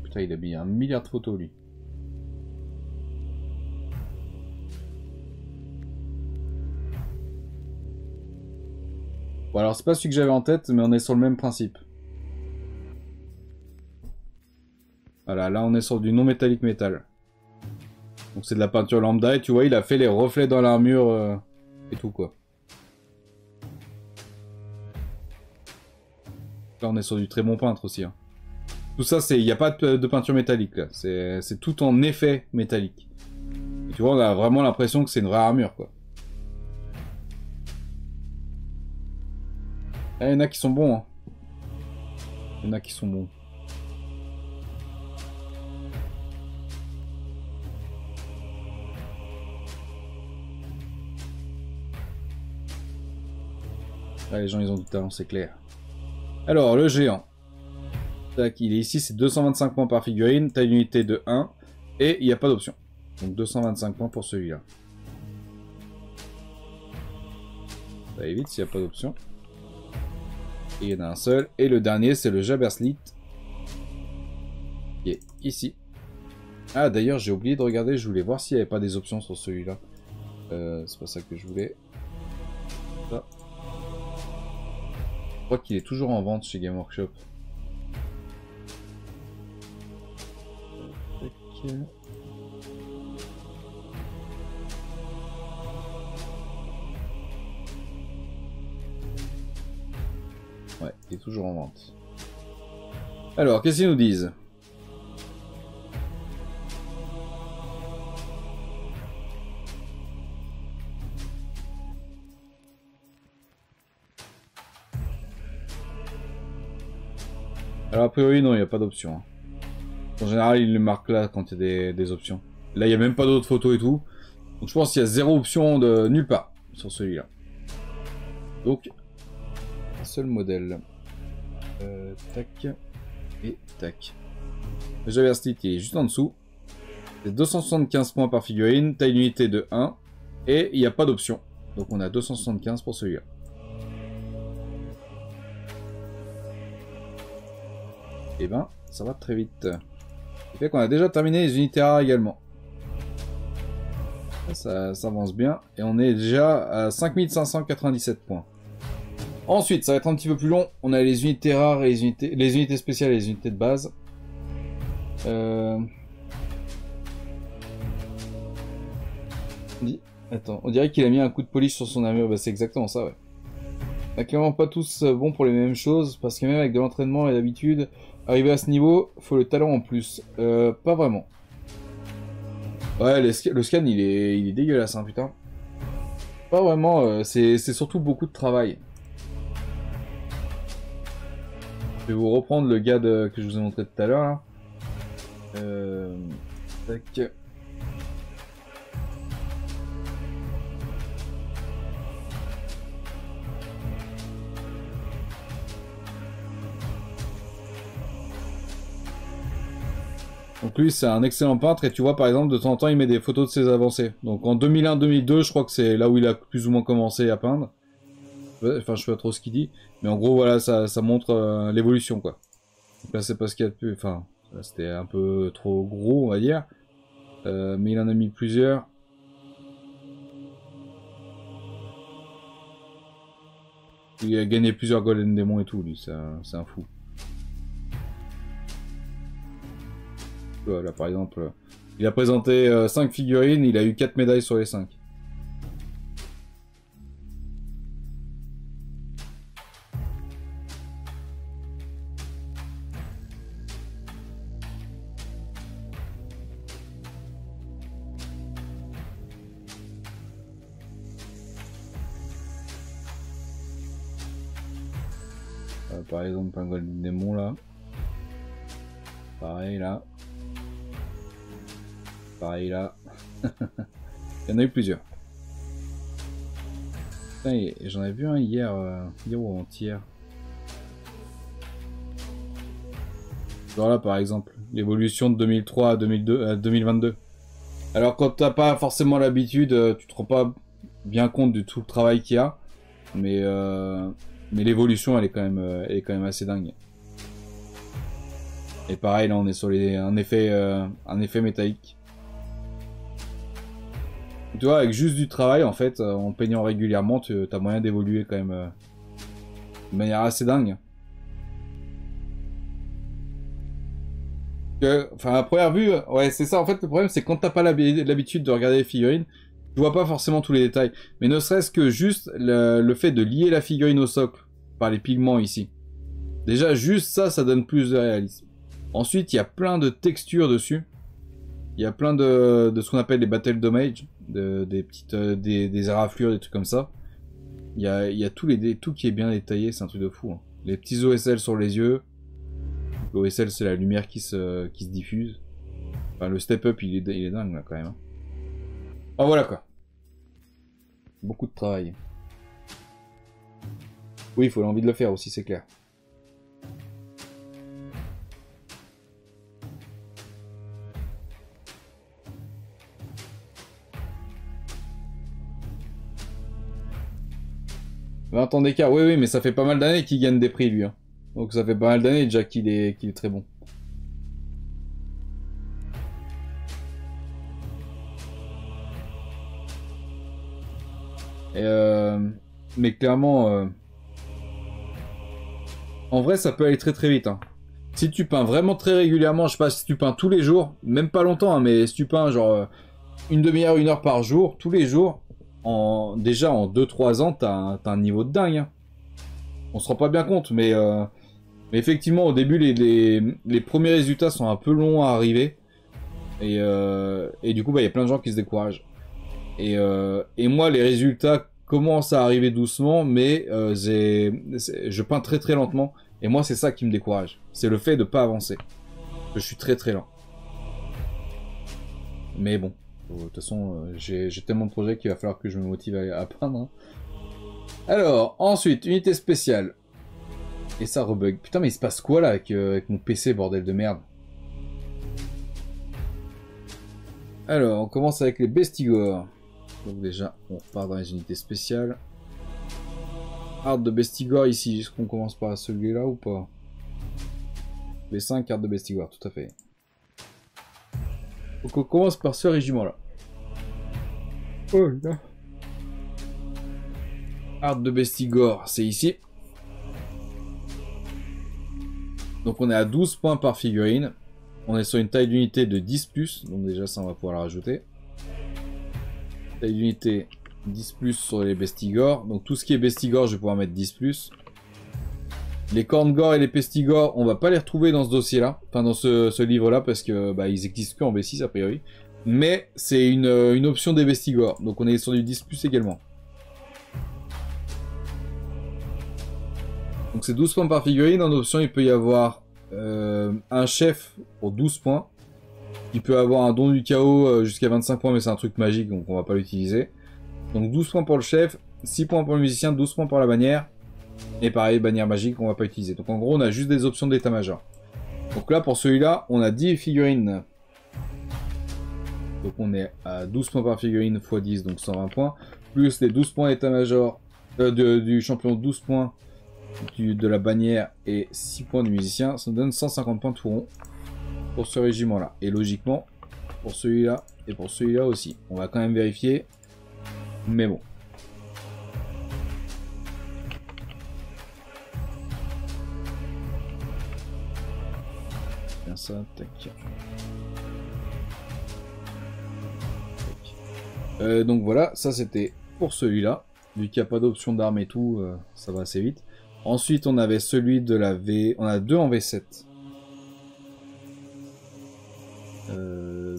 Putain, il a mis un milliard de photos, lui. Bon, alors c'est pas celui que j'avais en tête, mais on est sur le même principe. Voilà, là on est sur du non métallique métal. Donc c'est de la peinture lambda et tu vois, il a fait les reflets dans l'armure et tout quoi. Là on est sur du très bon peintre aussi. Hein. Tout ça, il n'y a pas de peinture métallique là. C'est tout en effet métallique. Et tu vois, on a vraiment l'impression que c'est une vraie armure quoi. Ah, il y en a qui sont bons. Hein. Il y en a qui sont bons. Ah, les gens, ils ont du talent, c'est clair. Alors, le géant. Tac, il est ici, c'est 225 points par figurine, taille d'unité de 1, et il n'y a pas d'option. Donc 225 points pour celui-là. Ça va vite s'il n'y a pas d'option. Et il y en a un seul. Et le dernier, c'est le Jabberslit. Qui est ici. Ah, d'ailleurs, j'ai oublié de regarder, je voulais voir s'il n'y avait pas des options sur celui-là. C'est pas ça que je voulais. Ça. Je crois qu'il est toujours en vente chez Game Workshop. Ouais, il est toujours en vente. Alors, qu'est-ce qu'ils nous disent? Alors, a priori, non, il n'y a pas d'option. Hein. En général, il le marque là quand il y a des options. Là, il n'y a même pas d'autres photos et tout. Donc, je pense qu'il y a zéro option de nulle part sur celui-là. Donc, un seul modèle. Tac. Et tac. Le Jabberslit, il est juste en dessous. C'est 275 points par figurine, taille d'unité de 1. Et il n'y a pas d'option. Donc, on a 275 pour celui-là. Et ben, ça va très vite. Ce qui fait qu'on a déjà terminé les unités rares également. Ça avance bien. Et on est déjà à 5597 points. Ensuite, ça va être un petit peu plus long. On a les unités rares et les unités spéciales et les unités de base. Attends, on dirait qu'il a mis un coup de polish sur son armure. Bah, c'est exactement ça, ouais. On n'a clairement pas tous bons pour les mêmes choses. Parce que même avec de l'entraînement et d'habitude, arriver à ce niveau, faut le talent en plus. Pas vraiment. Ouais, le scan, il est dégueulasse, hein, putain. Pas vraiment, c'est surtout beaucoup de travail. Je vais vous reprendre le gars que je vous ai montré tout à l'heure, là. Tac. Donc lui, c'est un excellent peintre, et tu vois, par exemple, de temps en temps, il met des photos de ses avancées. Donc en 2001-2002, je crois que c'est là où il a plus ou moins commencé à peindre. Enfin, je sais pas trop ce qu'il dit. Mais en gros, voilà, ça montre l'évolution, quoi. Donc là, c'est pas ce qu'il y a de plus... Enfin, c'était un peu trop gros, on va dire. Mais il en a mis plusieurs. Il a gagné plusieurs Golden Demon et tout, lui, c'est un fou. Là, par exemple, il a présenté 5 figurines, il a eu 4 médailles sur les 5. Par exemple, un Golden Demon là. Pareil là. Pareil là. Il y en a eu plusieurs. J'en ai vu un hier, hier ou avant-hier. Genre là par exemple, l'évolution de 2003 à 2022. Alors quand t'as pas forcément l'habitude, tu te rends pas bien compte de tout le travail qu'il y a. Mais l'évolution elle est quand même assez dingue. Et pareil là on est sur un effet métallique. Tu vois, avec juste du travail, en fait, en peignant régulièrement, tu as moyen d'évoluer quand même de manière assez dingue. Enfin, à première vue, ouais, c'est ça. En fait, le problème, c'est quand t'as pas l'habitude de regarder les figurines, tu vois pas forcément tous les détails. Mais ne serait-ce que juste le fait de lier la figurine au socle par les pigments ici. Déjà, juste ça, ça donne plus de réalisme. Ensuite, il y a plein de textures dessus. Il y a plein de ce qu'on appelle les battle damage, des petites, des éraflures, des trucs comme ça. Il y a tout qui est bien détaillé, c'est un truc de fou. Hein. Les petits OSL sur les yeux. L'OSL, c'est la lumière qui se diffuse. Enfin, le step-up, il est dingue, là, quand même. Hein. Oh, voilà, quoi. Beaucoup de travail. Oui, il faut l'envie de le faire aussi, c'est clair. $20 ans d'écart, oui, oui, mais ça fait pas mal d'années qu'il gagne des prix, lui. Hein. Donc ça fait pas mal d'années déjà qu'il est très bon. Et mais clairement, en vrai, ça peut aller très très vite. Hein. Si tu peins vraiment très régulièrement, je sais pas si tu peins tous les jours, même pas longtemps, hein, mais si tu peins genre une demi-heure, 1 heure par jour, tous les jours, déjà en 2-3 ans, t'as un niveau de dingue. Hein. On se rend pas bien compte, mais effectivement, au début, les premiers résultats sont un peu longs à arriver. Et du coup, bah, y a plein de gens qui se découragent. Et moi, les résultats commencent à arriver doucement, mais je peins très très lentement. Et moi, c'est ça qui me décourage. C'est le fait de pas avancer. Je suis très très lent. Mais bon, de toute façon, j'ai tellement de projets qu'il va falloir que je me motive à peindre. Hein. Alors, ensuite, unité spéciale. Et ça rebug. Putain, mais il se passe quoi là avec mon PC, bordel de merde? Alors, on commence avec les Bestigors. Donc déjà, on repart dans les unités spéciales. Art de Bestigor ici. Est-ce qu'on commence par celui-là ou pas? Les 5 cartes de Bestigor, tout à fait. Donc on commence par ce régiment-là. Oh là. Art de Bestigor, c'est ici. Donc on est à 12 points par figurine. On est sur une taille d'unité de 10+, donc déjà ça on va pouvoir la rajouter. Taille d'unité 10+ sur les Bestigors. Donc tout ce qui est Bestigor, je vais pouvoir mettre 10+. Les Korngor et les Pestigor, on va pas les retrouver dans ce dossier-là, enfin dans ce livre-là, parce que bah, ils existent que en B6 a priori. Mais c'est une option des Bestigor, donc on est sur du 10+ également. Donc c'est 12 points par figurine. En option, il peut y avoir un chef pour 12 points. Il peut avoir un don du chaos jusqu'à 25 points, mais c'est un truc magique, donc on va pas l'utiliser. Donc 12 points pour le chef, 6 points pour le musicien, 12 points pour la bannière. Et pareil, bannière magique, on va pas utiliser. Donc en gros, on a juste des options d'état-major. Donc là, pour celui-là, on a 10 figurines. Donc on est à 12 points par figurine x 10, donc 120 points. Plus les 12 points d'état-major du champion, 12 points de la bannière et 6 points du musicien. Ça nous donne 150 points tout rond pour ce régiment-là. Et logiquement, pour celui-là et pour celui-là aussi. On va quand même vérifier. Mais bon. Bien ça, tac. Donc voilà, ça c'était pour celui-là. Vu qu'il n'y a pas d'option d'armes et tout, ça va assez vite. Ensuite, on avait celui de la V... On a deux en V7.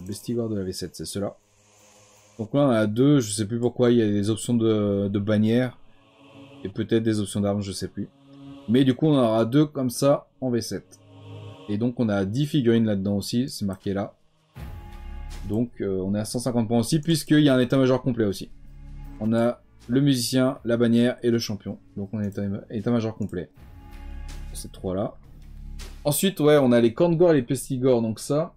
Bestigor de la V7, c'est cela. Donc là, on a deux, je sais plus pourquoi, il y a des options de bannière. Et peut-être des options d'armes, je sais plus. Mais du coup, on aura deux comme ça en V7. Et donc, on a 10 figurines là-dedans aussi, c'est marqué là. Donc, on est à 150 points aussi, puisqu'il y a un état-major complet aussi. On a le musicien, la bannière et le champion. Donc, on a état-major complet. Ces trois-là. Ensuite, ouais, on a les Korngor et les Pestigor, donc ça...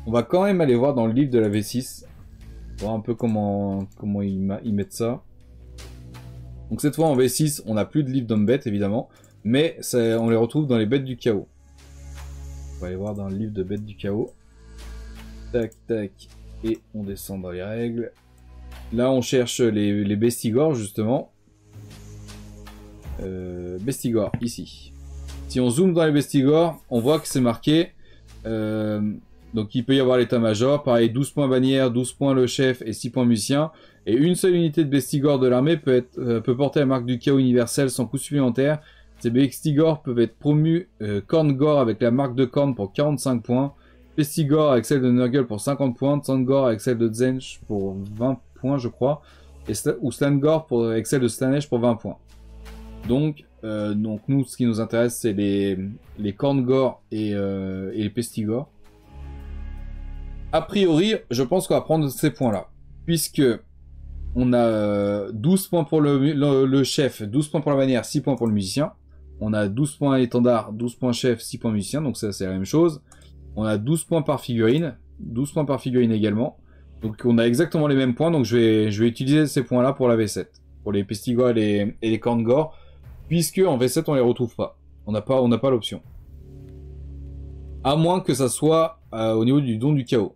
On va quand même aller voir dans le livre de la V6. Voir un peu comment ils mettent ça. Donc cette fois en V6, on n'a plus de livre d'hommes bêtes évidemment. Mais on les retrouve dans les bêtes du chaos. On va aller voir dans le livre de bêtes du chaos. Tac, tac. Et on descend dans les règles. Là on cherche les Bestigor justement. Bestigor, ici. Si on zoome dans les Bestigor, on voit que c'est marqué. Donc il peut y avoir l'état-major, pareil 12 points bannière, 12 points le chef et 6 points musicien. Et une seule unité de Bestigor de l'armée peut porter la marque du chaos universel sans coût supplémentaire. Ces Bestigor peuvent être promus Korngor avec la marque de Korn pour 45 points, Pestigor avec celle de Nurgle pour 50 points, Tsangor avec celle de Tzench pour 20 points je crois, ou Slangor avec celle de Slanesh pour 20 points. Donc nous ce qui nous intéresse c'est les Korngor et les Pestigor. A priori je pense qu'on va prendre ces points là, puisque on a 12 points pour le chef, 12 points pour la bannière, 6 points pour le musicien. On a 12 points étendard, 12 points chef, 6 points musicien, donc ça c'est la même chose. On a 12 points par figurine, 12 points par figurine également. Donc on a exactement les mêmes points, donc je vais utiliser ces points là pour la V7. Pour les Pestigor et les Korngor, puisque en V7 on les retrouve pas. On n'a pas l'option. À moins que ça soit au niveau du don du chaos.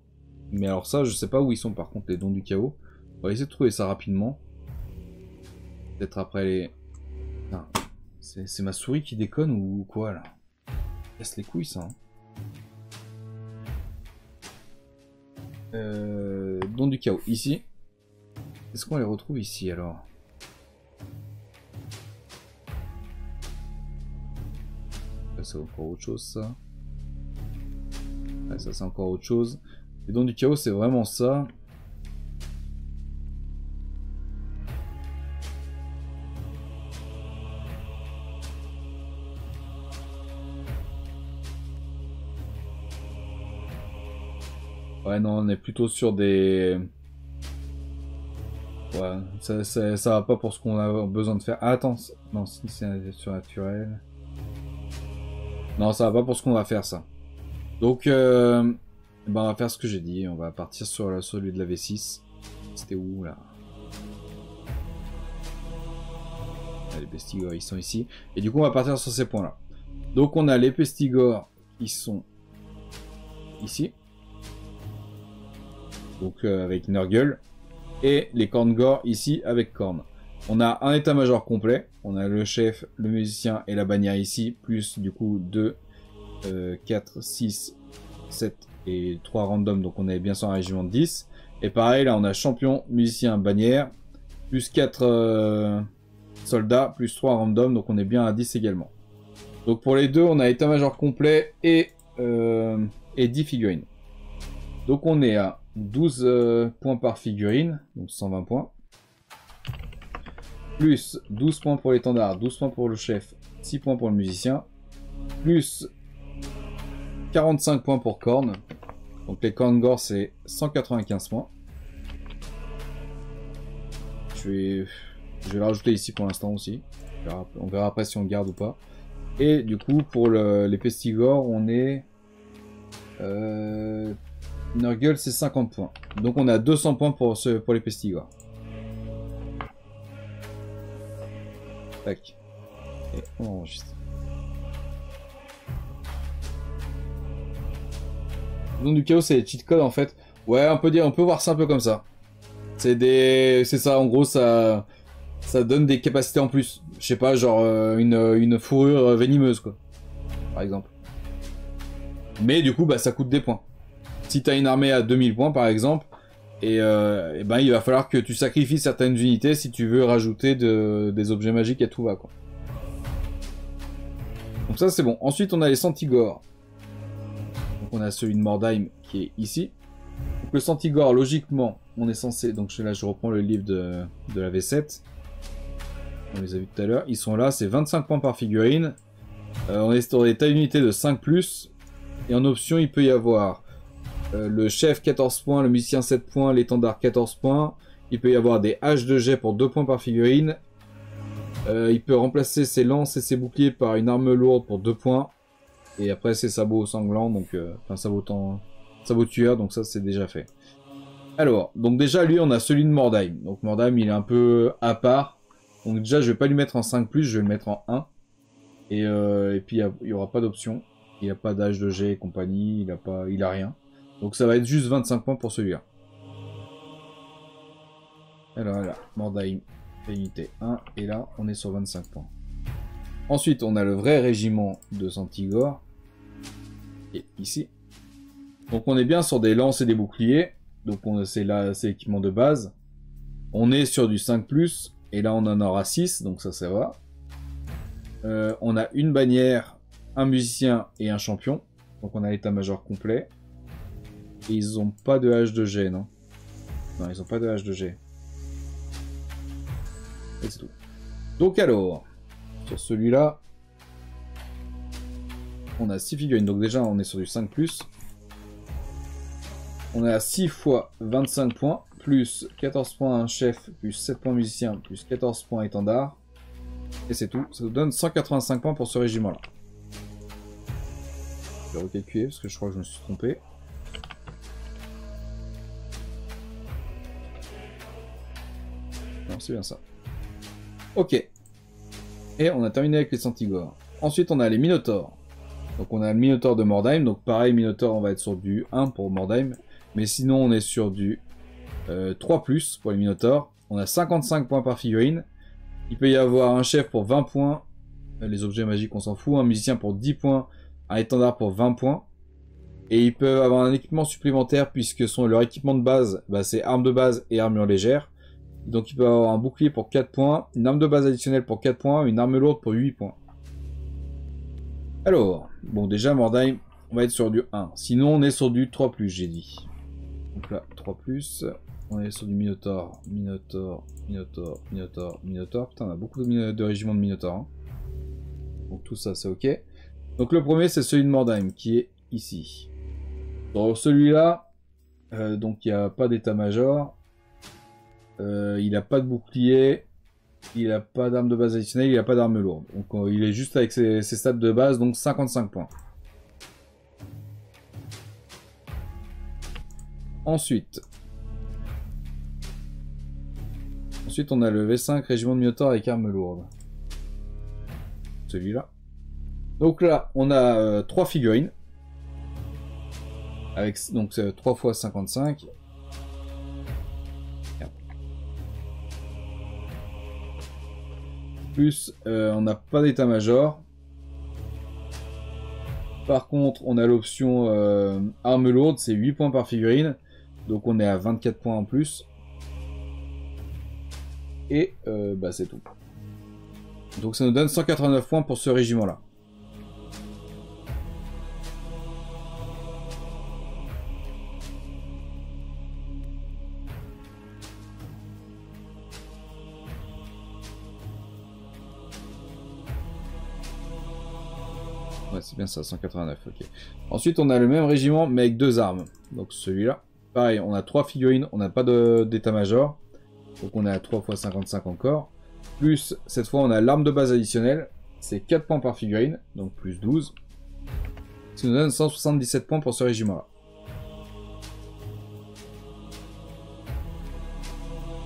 Mais alors ça je sais pas où ils sont par contre les dons du chaos. On va essayer de trouver ça rapidement. Peut-être après les... C'est ma souris qui déconne ou quoi là? Laisse les couilles ça. Don du chaos, ici. Est-ce qu'on les retrouve ici alors? Ça c'est encore autre chose ça. Ouais, ça c'est encore autre chose. Les dons du chaos c'est vraiment ça. Ouais, non, on est plutôt sur des... Ouais, ça va pas pour ce qu'on a besoin de faire. Ah, attends, non, si c'est surnaturel. Non, ça va pas pour ce qu'on va faire, ça. Donc, ben, on va faire ce que j'ai dit. On va partir sur celui de la V6. C'était où, là? Les Pestigor, ils sont ici. Et du coup, on va partir sur ces points-là. Donc, on a les Pestigor qui sont ici. Donc avec Nurgle, et les Korngor ici avec Korn. On a un état-major complet, on a le chef, le musicien et la bannière ici, plus du coup 2, 4, 6, 7 et 3 random, donc on est bien sûr un régiment de 10. Et pareil, là on a champion, musicien, bannière, plus 4 soldats, plus 3 random, donc on est bien à 10 également. Donc pour les deux, on a état-major complet et 10 figurines. Donc on est à 12 points par figurine, donc 120 points. Plus 12 points pour l'étendard, 12 points pour le chef, 6 points pour le musicien. Plus 45 points pour Korn. Donc les Korngor c'est 195 points. Je vais le rajouter ici pour l'instant aussi. On verra après si on garde ou pas. Et du coup pour les Pestigor on est... Nurgle c'est 50 points. Donc on a 200 points pour les Pestigor. Tac. Et on enregistre. Le nom du chaos c'est les cheat codes en fait. Ouais, on peut voir ça un peu comme ça. C'est ça en gros, ça donne des capacités en plus. Je sais pas, genre une fourrure venimeuse quoi. Par exemple. Mais du coup bah ça coûte des points. Si tu as une armée à 2000 points par exemple, et ben il va falloir que tu sacrifies certaines unités si tu veux rajouter des objets magiques à tout va quoi. Donc ça c'est bon. Ensuite on a les Santigor. Donc on a celui de Mordheim qui est ici. Donc le Santigor logiquement on est censé, donc là je reprends le livre de la V7. On les a vus tout à l'heure. Ils sont là, c'est 25 points par figurine. On est sur des tailles d'unités de 5+. Et en option il peut y avoir... le chef 14 points, le musicien 7 points, l'étendard 14 points. Il peut y avoir des haches de jet pour 2 points par figurine. Il peut remplacer ses lances et ses boucliers par une arme lourde pour 2 points. Et après ses sabots sanglants, donc enfin sabot tueur, donc ça c'est déjà fait. Alors, donc déjà lui on a celui de Mordheim. Donc Mordheim il est un peu à part. Donc déjà je vais pas lui mettre en 5+, je vais le mettre en 1. Et puis il n'y aura pas d'option. Il n'a pas d'âge de jet et compagnie, il a rien. Donc ça va être juste 25 points pour celui-là. Alors là, Mordheim, unité 1, et là on est sur 25 points. Ensuite, on a le vrai régiment de Santigor, qui est ici. Donc on est bien sur des lances et des boucliers. Donc c'est là, c'est l'équipement de base. On est sur du 5+, et là on en aura 6, donc ça va. On a une bannière, un musicien et un champion. Donc on a l'état-major complet. Et ils ont pas de H2G, non? Non, ils ont pas de H2G. Et c'est tout. Donc alors, sur celui-là, on a 6 figurines. Donc déjà, on est sur du 5+. On a 6 fois 25 points, plus 14 points un chef, plus 7 points musicien, plus 14 points étendard. Et c'est tout. Ça nous donne 185 points pour ce régiment-là. Je vais recalculer parce que je crois que je me suis trompé. Non, c'est bien ça. Ok. Et on a terminé avec les Santigor. Ensuite, on a les Minotaures. Donc on a le Minotaure de Mordheim. Donc pareil, Minotaure, on va être sur du 1 pour Mordheim. Mais sinon, on est sur du 3+ pour les Minotaures. On a 55 points par figurine. Il peut y avoir un chef pour 20 points. Les objets magiques, on s'en fout. Un musicien pour 10 points. Un étendard pour 20 points. Et ils peuvent avoir un équipement supplémentaire puisque leur équipement de base, bah, c'est arme de base et armure légère. Donc ils peuvent avoir un bouclier pour 4 points, une arme de base additionnelle pour 4 points, une arme lourde pour 8 points. Alors, bon déjà Mordheim, on va être sur du 1. Sinon on est sur du 3+, j'ai dit. Donc là, 3+, on est sur du Minotaure, Minotaure, Minotaure, Minotaure, Minotaure. Putain, on a beaucoup de régiments de Minotaure. Hein. Donc tout ça, c'est ok. Donc le premier, c'est celui de Mordheim, qui est ici. Dans celui-là, donc il n'y a pas d'état-major. Il n'a pas de bouclier. Il n'a pas d'arme de base additionnelle, il n'a pas d'arme lourde. Donc il est juste avec ses stats de base, donc 55 points. Ensuite, on a le V5 régiment de Minotaure avec arme lourde. Celui-là. Donc là, on a 3 figurines. Avec donc 3 fois 55. Plus, on n'a pas d'état-major. Par contre, on a l'option arme lourde, c'est 8 points par figurine. Donc on est à 24 points en plus. Et bah c'est tout. Donc ça nous donne 189 points pour ce régiment-là. Ouais, c'est bien ça, 189, ok. Ensuite, on a le même régiment, mais avec 2 armes. Donc celui-là. Pareil, on a 3 figurines, on n'a pas d'état-major. Donc on est à 3 x 55 encore. Plus, cette fois, on a l'arme de base additionnelle. C'est 4 points par figurine, donc plus 12. Ça nous donne 177 points pour ce régiment-là.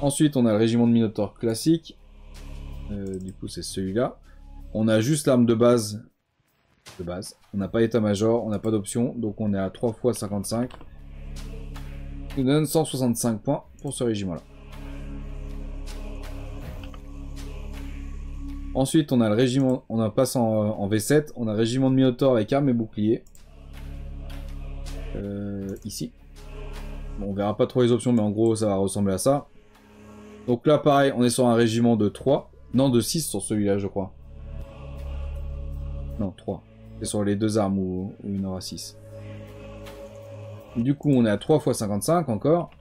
Ensuite, on a le régiment de Minotaure classique. Du coup, c'est celui-là. On a juste l'arme de base. On n'a pas d'état-major, on n'a pas d'option, donc on est à 3 x 55. Ça nous donne 165 points pour ce régiment-là. Ensuite, on a le régiment, on passe en V7, on a le régiment de Minotaure avec armes et boucliers. Ici. Bon, on verra pas trop les options, mais en gros, ça va ressembler à ça. Donc là, pareil, on est sur un régiment de 3. Non, de 6 sur celui-là, je crois. Non, 3. C'est sur les 2 armes où il y en aura 6. Du coup, on est à 3 x 55 encore.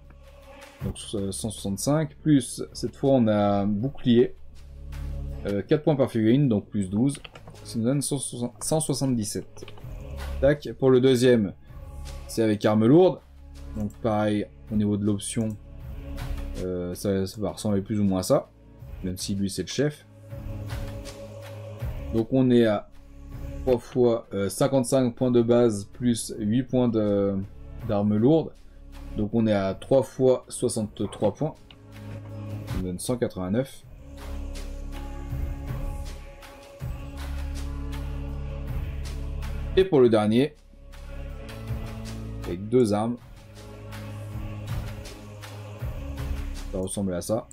Donc 165. Plus, cette fois, on a bouclier. 4 points par figurine, donc plus 12. Ça nous donne 177. Tac. Pour le deuxième, c'est avec arme lourde. Donc pareil, au niveau de l'option, ça va ressembler plus ou moins à ça. Même si lui, c'est le chef. Donc on est à 3 fois 55 points de base plus 8 points d'armes lourdes. Donc on est à 3 fois 63 points. Ça nous donne 189. Et pour le dernier, avec 2 armes, ça ressemble à ça.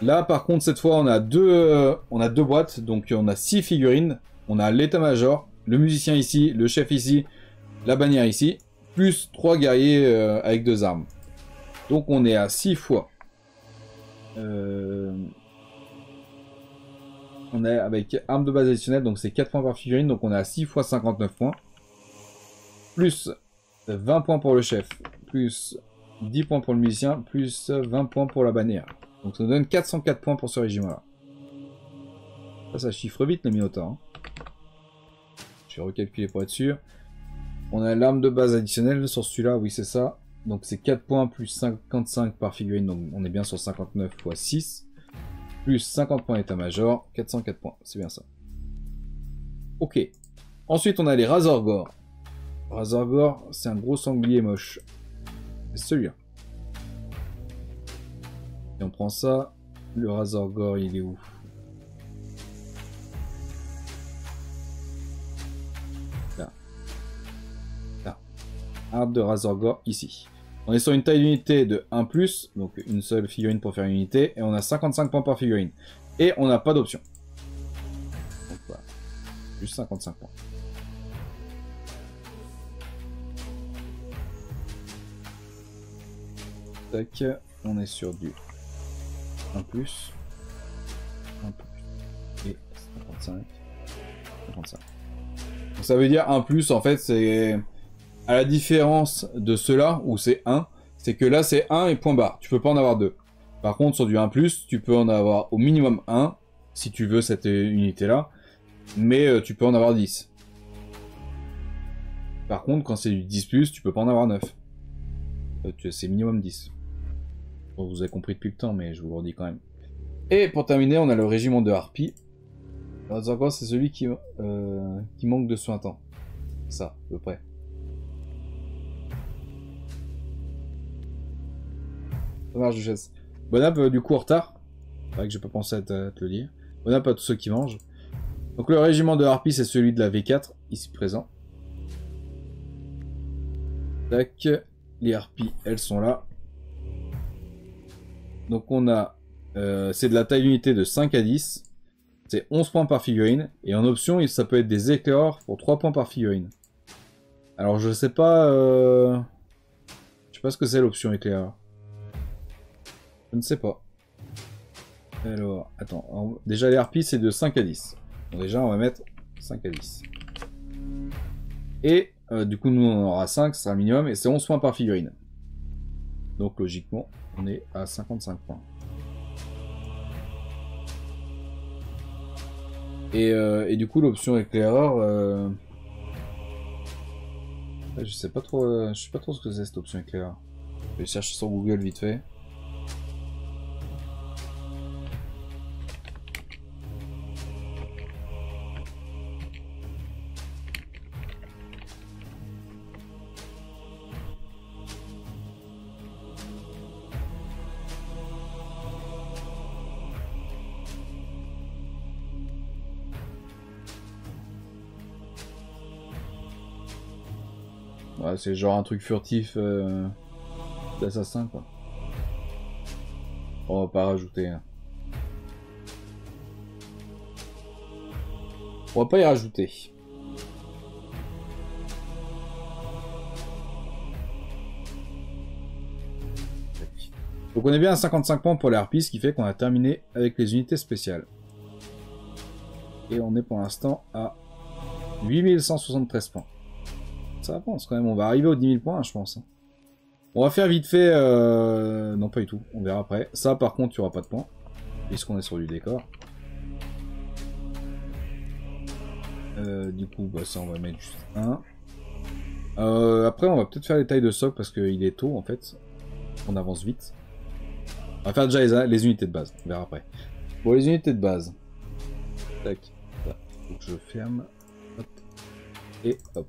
Là, par contre, cette fois, on a deux boîtes. Donc, on a 6 figurines. On a l'état-major, le musicien ici, le chef ici, la bannière ici, plus 3 guerriers avec 2 armes. Donc, on est à 6 fois. On est avec arme de base additionnelle, donc c'est 4 points par figurine. Donc, on est à 6 fois 59 points. Plus 20 points pour le chef, plus 10 points pour le musicien, plus 20 points pour la bannière. Donc ça nous donne 404 points pour ce régiment-là. Ça chiffre vite les minotaures. Hein. Je vais recalculer pour être sûr. On a l'arme de base additionnelle sur celui-là, oui c'est ça. Donc c'est 4 points plus 55 par figurine, donc on est bien sur 59 x 6. Plus 50 points d'état-major, 404 points, c'est bien ça. Ok. Ensuite on a les Razorgore. Razorgore, c'est un gros sanglier moche. C'est celui-là. Et on prend ça. Le Razorgore, il est où? Là. Là. Arbre de Razorgore, ici. On est sur une taille d'unité de 1+, donc une seule figurine pour faire une unité, et on a 55 points par figurine. Et on n'a pas d'option. Donc voilà. Juste 55 points. Tac, on est sur du 1+, 1+, et 55, 55. Donc ça veut dire 1+, en fait, c'est à la différence de ceux-là, où c'est 1, c'est que là c'est 1 et point barre, tu peux pas en avoir 2. Par contre, sur du 1+, tu peux en avoir au minimum 1, si tu veux cette unité-là, mais tu peux en avoir 10. Par contre, quand c'est du 10+, tu peux pas en avoir 9. C'est minimum 10. Bon, vous avez compris depuis le temps, mais je vous le redis quand même. Et pour terminer, on a le régiment de harpies. Alors, c'est celui qui manque de soin temps. Ça, à peu près. Ça marche, duchesse. Bon app, du coup, en retard. C'est vrai que j'ai pas pensé à te le dire. Bon app à tous ceux qui mangent. Donc, le régiment de harpies, c'est celui de la V4, ici présent. Tac. Les harpies, elles sont là. Donc on a, c'est de la taille d'unité de 5 à 10, c'est 11 points par figurine, et en option ça peut être des éclairs pour 3 points par figurine. Alors je sais pas ce que c'est l'option éclair. Je ne sais pas. Alors, attends, déjà les harpies c'est de 5 à 10. Donc déjà on va mettre 5 à 10. Et du coup nous on aura 5, ce sera le minimum, et c'est 11 points par figurine. Donc logiquement, on est à 55 points. Et du coup, l'option éclaireur, je sais pas trop ce que c'est cette option éclaireur. Je vais chercher sur Google vite fait. Ouais, c'est genre un truc furtif d'assassin, quoi. On va pas rajouter. Hein. On va pas y rajouter. Donc on est bien à 55 points pour les harpies, ce qui fait qu'on a terminé avec les unités spéciales. Et on est pour l'instant à 8173 points. Ça avance quand même, on va arriver aux 10 000 points, je pense. On va faire vite fait... Non, pas du tout, on verra après. Ça, par contre, il n'y aura pas de points, puisqu'on est sur du décor. Du coup, bah, ça, on va mettre juste 1. Après, on va peut-être faire les tailles de socle, parce qu'il est tôt, en fait. On avance vite. On va faire déjà les unités de base, on verra après. Bon, les unités de base. Tac. Donc, je ferme. Hop. Et hop.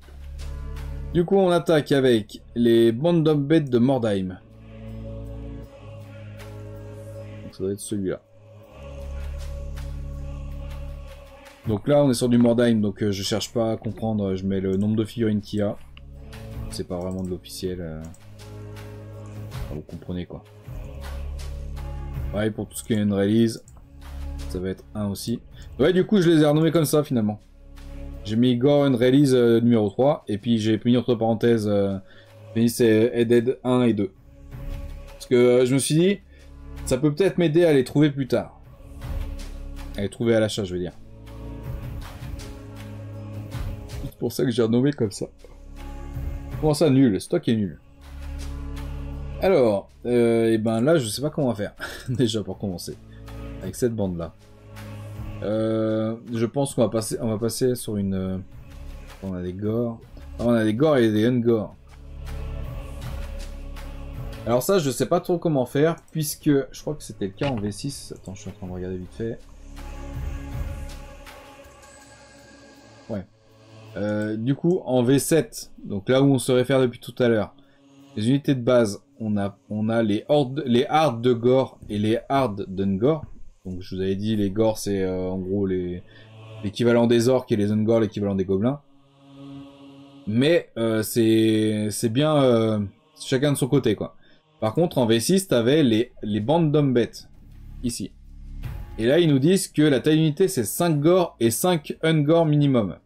Du coup, on attaque avec les Bandombet de Mordheim. Donc ça doit être celui-là. Donc là, on est sur du Mordheim, donc je cherche pas à comprendre, je mets le nombre de figurines qu'il y a. C'est pas vraiment de l'officiel. Vous comprenez quoi. Pareil pour tout ce qui est une release. Ça va être 1 aussi. Ouais, du coup, je les ai renommés comme ça finalement. J'ai mis Gore une release numéro 3. Et puis j'ai mis entre parenthèses c'est Headed 1 et 2. Parce que je me suis dit, ça peut peut-être m'aider à les trouver plus tard. À les trouver à l'achat, je veux dire. C'est pour ça que j'ai renommé comme ça. Comment ça, nul? Le stock est nul. Alors, et ben là, je sais pas comment faire. Déjà pour commencer. Avec cette bande là. Je pense qu'on va passer sur une... on a des gore. Ah, on a des gore et des ungore. Alors ça, je sais pas trop comment faire, puisque je crois que c'était le cas en V6. Attends, je suis en train de regarder vite fait. Ouais. Du coup, en V7, donc là où on se réfère depuis tout à l'heure, les unités de base, on a les hards de gore et les hards d'ungore. Donc je vous avais dit, les gore c'est en gros l'équivalent des orques et les ungore l'équivalent des gobelins. Mais c'est bien chacun de son côté quoi. Par contre en V6 t'avais les bandes d'hommes bêtes, ici. Et là ils nous disent que la taille d'unité c'est 5 gore et 5 ungore minimum.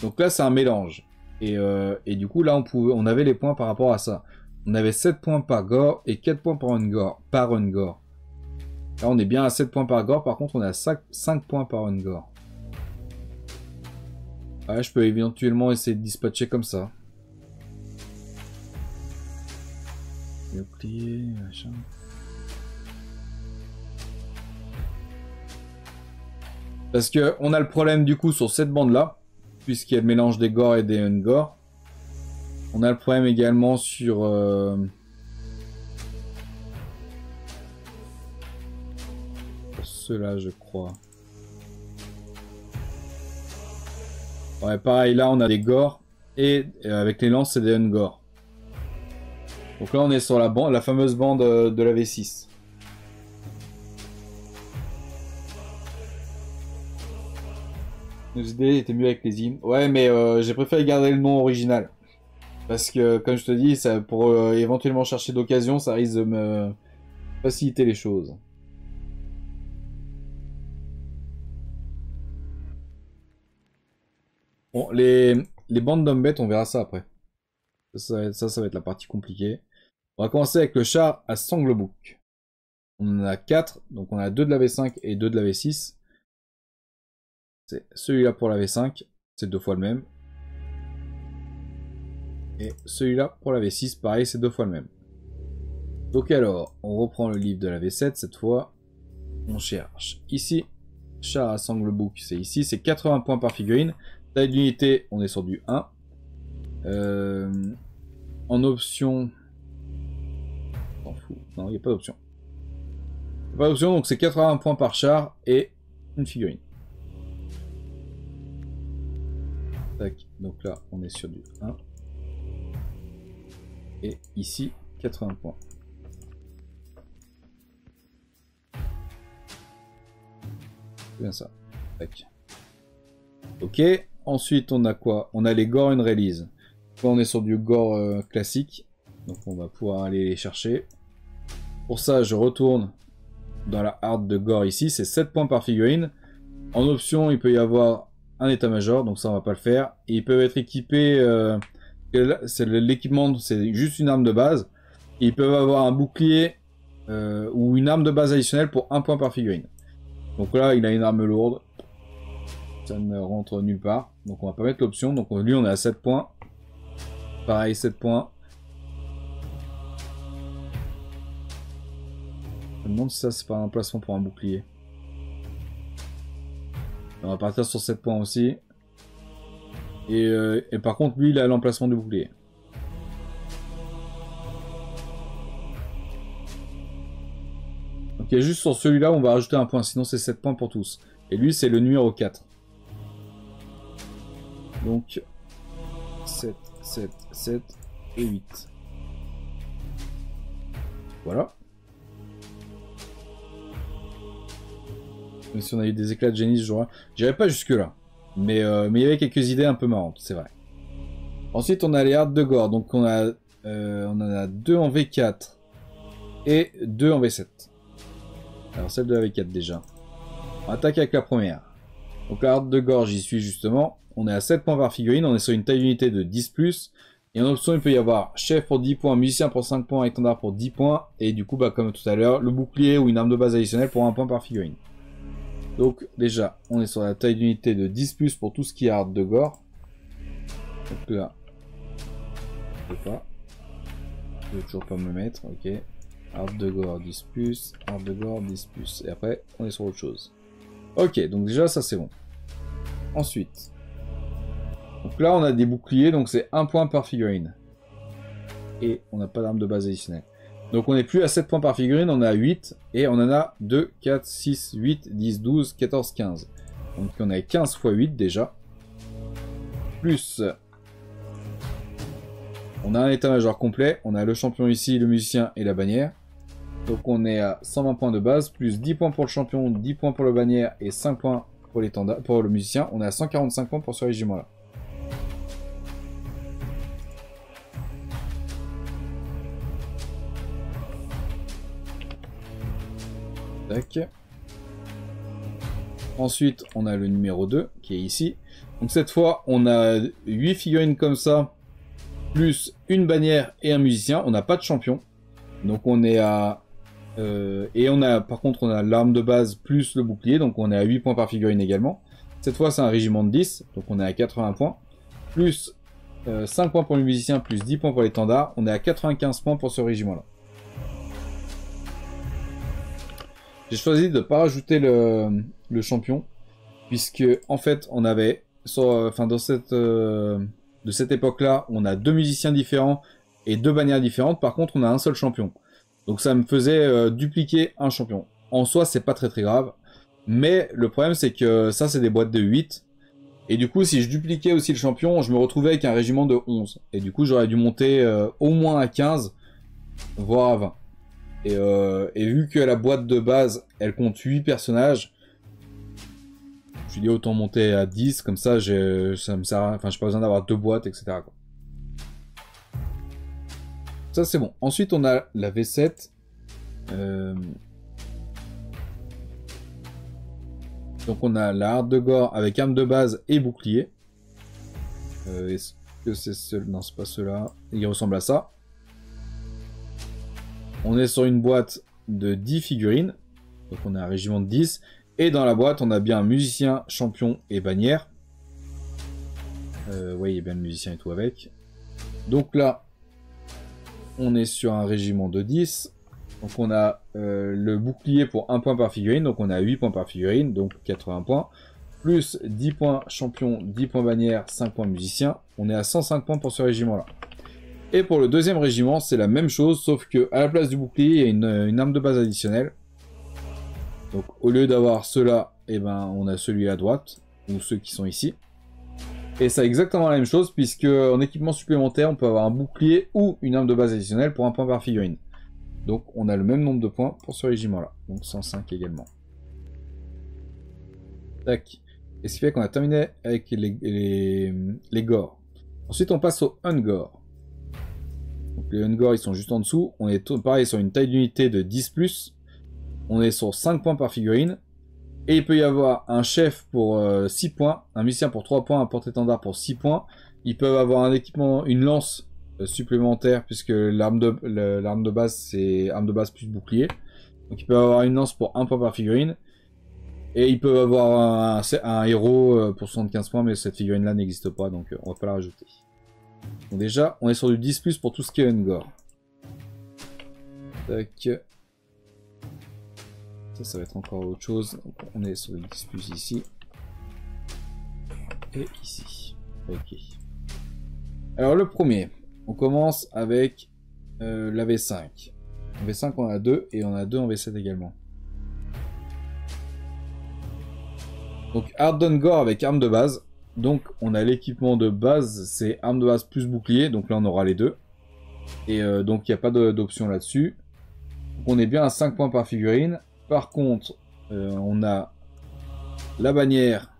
Donc là c'est un mélange. Et du coup là on avait les points par rapport à ça. On avait 7 points par gore et 4 points par ungore. Là on est bien à 7 points par gore, par contre on est à 5 points par ungore. Ouais, je peux éventuellement essayer de dispatcher comme ça. Bouclier, machin. Parce que on a le problème du coup sur cette bande là, puisqu'il y a le mélange des gore et des ungore. On a le problème également sur... ceux-là, je crois. Ouais, pareil, là, on a des gore. Et avec les lances, c'est des ungore. Donc là, on est sur la fameuse bande de la V6. Nos idées étaient mieux avec les hymnes. Ouais, mais j'ai préféré garder le nom original. Parce que, comme je te dis, ça, pour éventuellement chercher d'occasion, ça risque de me faciliter les choses. Bon, les bandes d'hommes bêtes, on verra ça après. Ça va être la partie compliquée. On va commencer avec le char à Sanglebouc. On en a 4, donc on a 2 de la V5 et 2 de la V6. C'est celui-là pour la V5, c'est 2 fois le même. Et celui-là pour la V6, pareil, c'est 2 fois le même. Donc alors, on reprend le livre de la V7 cette fois. On cherche ici. Char à Sanglebouc, c'est ici, c'est 80 points par figurine. Taille d'unité, on est sur du 1. En option... on s'en fout. Non, il n'y a pas d'option. Pas d'option, donc c'est 80 points par char et une figurine. Tac, donc là, on est sur du 1. Et ici, 80 points. C'est bien ça. Tac. Ok. Ensuite, on a quoi? On a les gore une release. Là, on est sur du gore classique. Donc, on va pouvoir aller les chercher. Pour ça, je retourne dans la hard de gore ici. C'est 7 points par figurine. En option, il peut y avoir un état-major. Donc, ça, on va pas le faire. Et ils peuvent être équipés... c'est l'équipement, c'est juste une arme de base. Et ils peuvent avoir un bouclier ou une arme de base additionnelle pour 1 point par figurine. Donc là, il a une arme lourde. Ça ne rentre nulle part. Donc on va pas mettre l'option. Donc lui, on est à 7 points. Pareil, 7 points. Je me demande si ça, c'est pas un emplacement pour un bouclier. On va partir sur 7 points aussi. Et par contre, lui, il a l'emplacement du bouclier. Ok, juste sur celui-là, on va rajouter un point. Sinon, c'est 7 points pour tous. Et lui, c'est le numéro 4. Donc, 7, 7, 7 et 8. Voilà. Même si on a eu des éclats de génie ce jour-là. J'irai pas jusque-là. Mais il y avait quelques idées un peu marrantes, c'est vrai. Ensuite, on a les hards de gore. Donc, on en a 2 en V4 et 2 en V7. Alors celle de la V4 déjà. On attaque avec la première. Donc la harpe de gorge, j'y suis justement. On est à 7 points par figurine, on est sur une taille d'unité de 10+. Et en option, il peut y avoir chef pour 10 points, musicien pour 5 points, étendard pour 10 points. Et du coup, bah, comme tout à l'heure, le bouclier ou une arme de base additionnelle pour 1 point par figurine. Donc déjà, on est sur la taille d'unité de 10+ pour tout ce qui est harpe de gore. Donc là, je peux pas. Je vais toujours pas me mettre, ok. Harpe de gore 10+, harpe de gore 10+. Et après, on est sur autre chose. Ok, donc déjà, ça c'est bon. Ensuite, donc là on a des boucliers, donc c'est 1 point par figurine. Et on n'a pas d'arme de base additionnelle. Donc on n'est plus à 7 points par figurine, on est à 8. Et on en a 2, 4, 6, 8, 10, 12, 14, 15. Donc on a 15 x 8 déjà. Plus, on a un état-major complet. On a le champion ici, le musicien et la bannière. Donc on est à 120 points de base, plus 10 points pour le champion, 10 points pour la bannière et 5 points pour le musicien. On est à 145 points pour ce régiment-là. Tac. Ensuite, on a le numéro 2 qui est ici. Donc cette fois, on a 8 figurines comme ça, plus une bannière et un musicien. On n'a pas de champion. Donc on est à... et on a, par contre, on a l'arme de base plus le bouclier. Donc on est à 8 points par figurine également. Cette fois, c'est un régiment de 10. Donc on est à 80 points. Plus 5 points pour le musicien, plus 10 points pour l'étendard. On est à 95 points pour ce régiment-là. J'ai choisi de ne pas rajouter le champion, puisque en fait on avait, de cette époque-là, on a 2 musiciens différents et 2 bannières différentes. Par contre, on a un seul champion. Donc ça me faisait dupliquer un champion. En soi, c'est pas très grave, mais le problème c'est que ça c'est des boîtes de 8. Et du coup, si je dupliquais aussi le champion, je me retrouvais avec un régiment de 11. Et du coup, j'aurais dû monter au moins à 15, voire à 20. Et vu que la boîte de base, elle compte 8 personnages, je me suis dit autant monter à 10, comme ça, ça me sert à rien, enfin, j'ai pas besoin d'avoir 2 boîtes, etc. quoi. Ça, c'est bon. Ensuite, on a la V7. Donc, on a la harpe de gore avec arme de base et bouclier. Est-ce que c'est non, c'est pas ceux-là. Il ressemble à ça. On est sur une boîte de 10 figurines. Donc on a un régiment de 10. Et dans la boîte, on a bien un musicien, champion et bannière. Ouais, il y a bien le musicien et tout avec. Donc là, on est sur un régiment de 10. Donc on a le bouclier pour 1 point par figurine. Donc on a 8 points par figurine, donc 80 points. Plus 10 points champion, 10 points bannière, 5 points musicien. On est à 105 points pour ce régiment-là. Et pour le deuxième régiment, c'est la même chose, sauf que à la place du bouclier, il y a une arme de base additionnelle. Donc au lieu d'avoir ceux-là, eh ben, on a celui à droite, ou ceux qui sont ici. Et c'est exactement la même chose, puisque en équipement supplémentaire, on peut avoir un bouclier ou une arme de base additionnelle pour 1 point par figurine. Donc on a le même nombre de points pour ce régiment-là, donc 105 également. Tac. Et ce qui fait qu'on a terminé avec les gores. Ensuite, on passe au Ungor. Donc les Ungor, ils sont juste en dessous. On est pareil sur une taille d'unité de 10+. On est sur 5 points par figurine. Et il peut y avoir un chef pour 6 points, un musicien pour 3 points, un porte-étendard pour 6 points. Ils peuvent avoir un équipement, une lance supplémentaire, puisque l'arme de base, c'est arme de base plus bouclier. Donc ils peuvent avoir une lance pour 1 point par figurine. Et ils peuvent avoir un héros pour 75 points, mais cette figurine-là n'existe pas, donc on va pas la rajouter. Donc déjà, on est sur du 10+ pour tout ce qui est Ungor. Tac. Ça va être encore autre chose. Donc on est sur du 10+ ici. Et ici. Ok. Alors le premier, on commence avec la V5. En V5 on a 2 et on a 2 en V7 également. Donc Hard Ungor avec arme de base. Donc on a l'équipement de base, c'est arme de base plus bouclier. Donc là on aura les deux. Et donc il n'y a pas d'option là-dessus. On est bien à 5 points par figurine. Par contre, on a la bannière,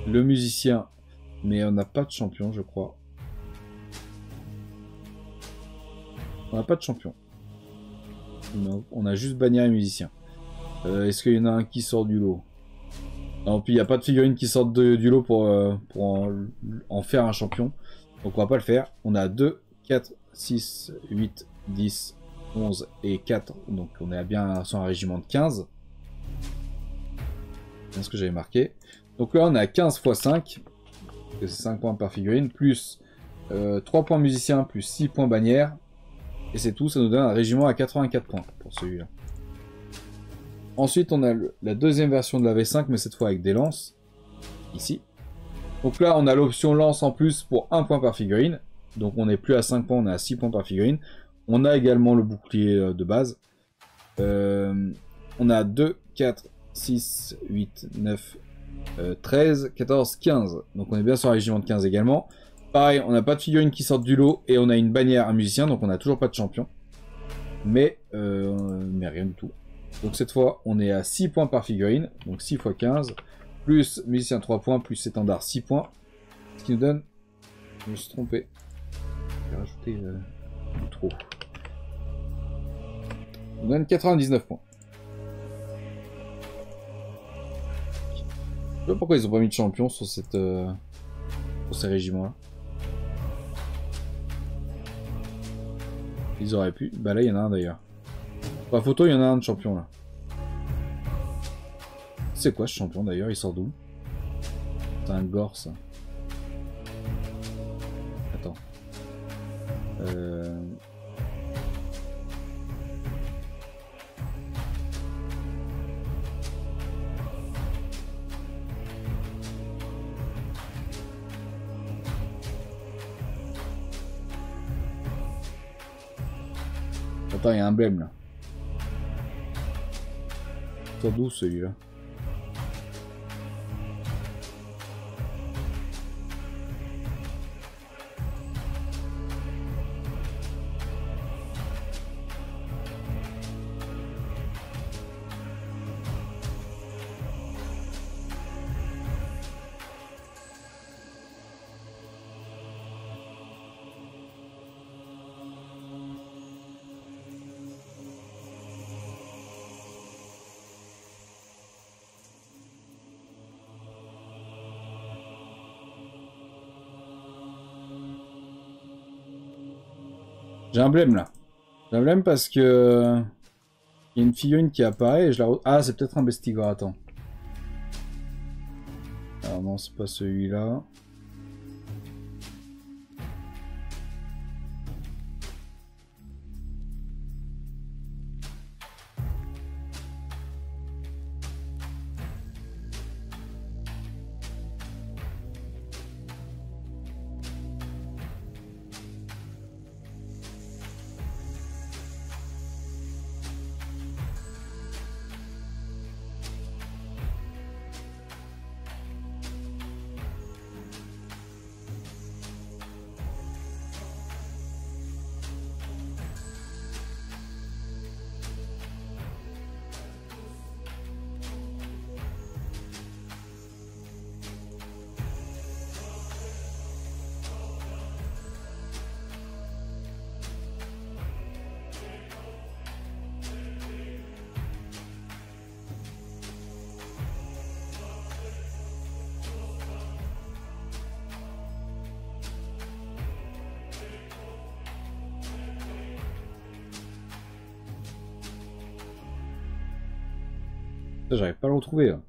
le musicien, mais on n'a pas de champion, je crois. On n'a pas de champion. Non, on a juste bannière et musicien. Est-ce qu'il y en a un qui sort du lot? Non, puis il n'y a pas de figurine qui sort du lot pour en faire un champion. Donc on va pas le faire. On a 2, 4, 6, 8, 10, 11 et 4. Donc on est bien sur un régiment de 15. C'est ce que j'avais marqué. Donc là on a 15 x 5. C'est 5 points par figurine. Plus 3 points musicien, plus 6 points bannière. Et c'est tout, ça nous donne un régiment à 84 points pour celui-là. Ensuite, on a la deuxième version de la V5, mais cette fois avec des lances. Ici. Donc là, on a l'option lance en plus pour 1 point par figurine. Donc on n'est plus à 5 points, on est à 6 points par figurine. On a également le bouclier de base. On a 2, 4, 6, 8, 9, 13, 14, 15. Donc on est bien sur un régiment de 15 également. Pareil, on n'a pas de figurines qui sortent du lot et on a une bannière, un musicien, donc on n'a toujours pas de champion. Mais rien du tout. Donc cette fois, on est à 6 points par figurine, donc 6 x 15, plus musicien 3 points, plus étendard 6 points. Ce qui nous donne... Je me suis trompé. Je vais rajouter trop. On donne 99 points. Je sais pas pourquoi ils ont pas mis de champion sur cette... sur ces régiments-là. Ils auraient pu. Bah là, il y en a un d'ailleurs. Pour la photo, il y en a un de champion là. C'est quoi ce champion d'ailleurs? Il sort d'où? C'est un gore ça. Attends. Attends, il y a un emblème là. Sort d'où celui-là? J'ai un blême là. J'ai un blême parce que... Il y a une figurine qui apparaît et je la... Ah, c'est peut-être un Bestigor, attends. Alors non, c'est pas celui-là. J'arrive pas à le retrouver là.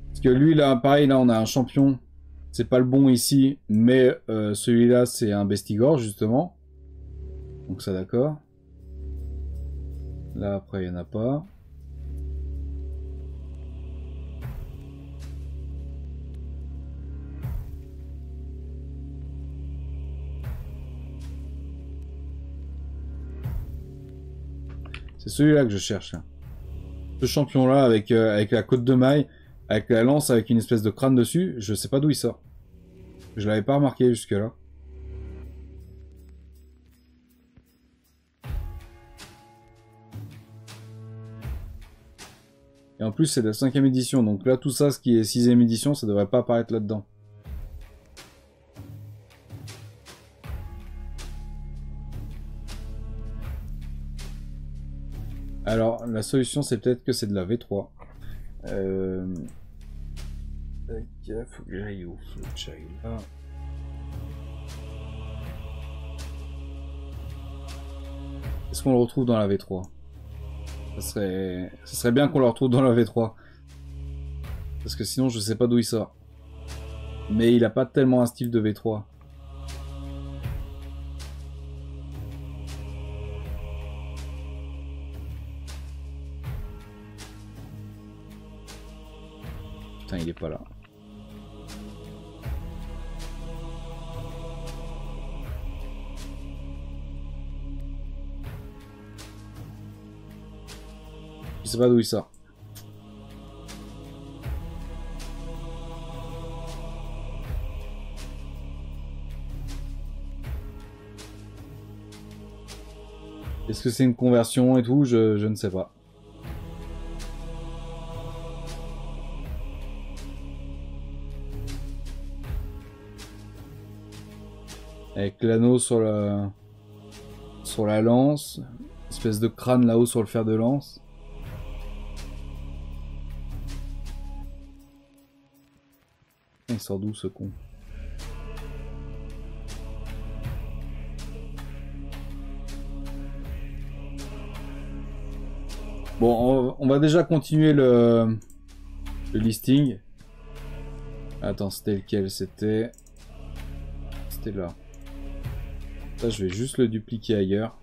Parce que lui là, pareil, là on a un champion. C'est pas le bon ici, mais celui-là c'est un Bestigor justement. Donc ça d'accord. Là après il n'y en a pas. C'est celui-là que je cherche là. Ce champion là avec la côte de maille, avec la lance avec une espèce de crâne dessus, je sais pas d'où il sort. Je l'avais pas remarqué jusque là. Et en plus c'est la 5ème édition, donc là tout ça ce qui est 6ème édition ça devrait pas apparaître là-dedans. Alors, la solution, c'est peut-être que c'est de la V3. Tac, faut que j'aille où? Faut que j'aille là. Est-ce qu'on le retrouve dans la V3? Ça serait bien qu'on le retrouve dans la V3. Parce que sinon, je sais pas d'où il sort. Mais il a pas tellement un style de V3. Putain, il est pas là. Je sais pas d'où il sort. Est-ce que c'est une conversion et tout? Je ne sais pas. Avec l'anneau sur la lance. Espèce de crâne là-haut sur le fer de lance. Il sort d'où ce con? Bon, on va déjà continuer le listing. Attends, c'était lequel? C'était là. Ça, je vais juste le dupliquer ailleurs.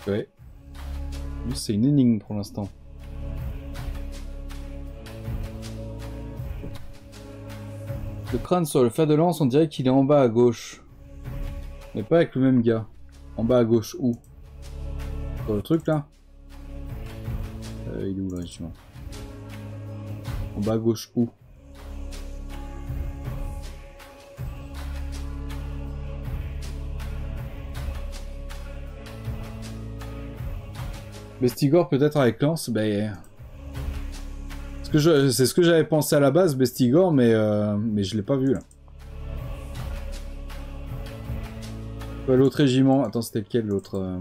Ouais. Lui, c'est une énigme pour l'instant. Le crâne sur le fer de lance, on dirait qu'il est en bas à gauche. Mais pas avec le même gars. En bas à gauche, où? Sur le truc là? Il est où là, justement? En bas à gauche, où? Bestigor peut-être avec lance, ben... C'est ce que j'avais pensé à la base, Bestigor, mais je l'ai pas vu là. L'autre régiment, attends, c'était lequel l'autre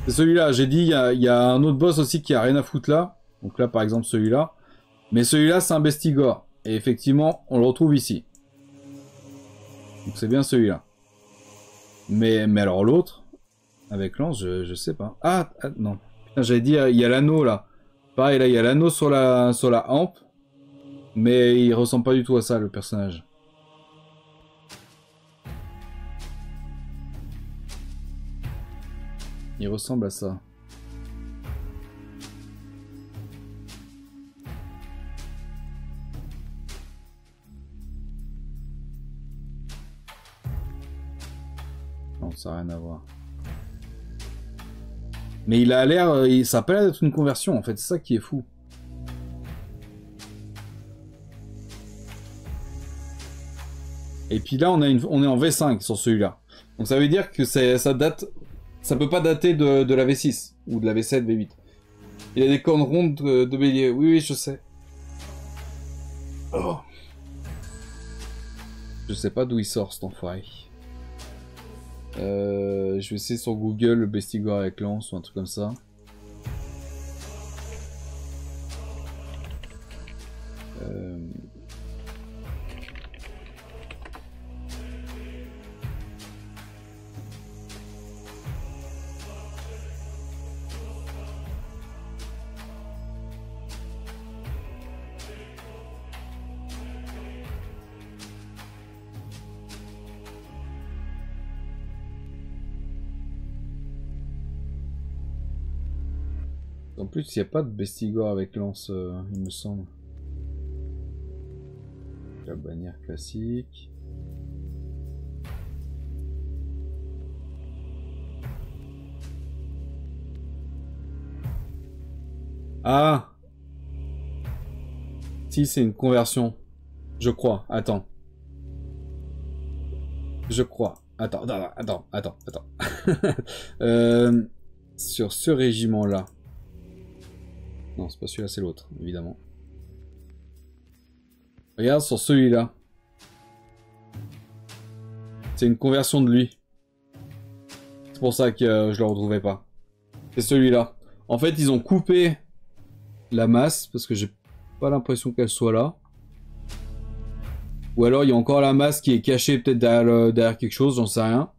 C'est celui-là, j'ai dit, il y a un autre boss aussi qui a rien à foutre là. Donc là, par exemple, celui-là. Mais celui-là, c'est un Bestigor. Et effectivement, on le retrouve ici. Donc c'est bien celui-là. Mais alors l'autre, avec lance, je sais pas. Ah, non. Putain, j'avais dit, il y a l'anneau là. Pareil, là, il y a l'anneau sur la hampe. Mais il ressemble pas du tout à ça, le personnage. Il ressemble à ça. Non, ça n'a rien à voir. Mais il a l'air... ça a pas l'air d'être une conversion, en fait. C'est ça qui est fou. Et puis là, on est en V5 sur celui-là. Donc ça veut dire que ça date... Ça peut pas dater de la V6. Ou de la V7, V8. Il a des cornes rondes de bélier. Oui, oui, je sais. Oh. Je sais pas d'où il sort, cet enfoiré. Je vais essayer sur Google le Bestigor avec lance ou un truc comme ça. En plus, il n'y a pas de Bestigor avec lance, il me semble. La bannière classique. Ah! Si c'est une conversion. Je crois. Attends. Je crois. Attends. Sur ce régiment-là. Non, c'est pas celui-là, c'est l'autre, évidemment. Regarde sur celui-là. C'est une conversion de lui. C'est pour ça que je le retrouvais pas. C'est celui-là. En fait, ils ont coupé la masse, parce que j'ai pas l'impression qu'elle soit là. Ou alors il y a encore la masse qui est cachée peut-être derrière quelque chose, j'en sais rien.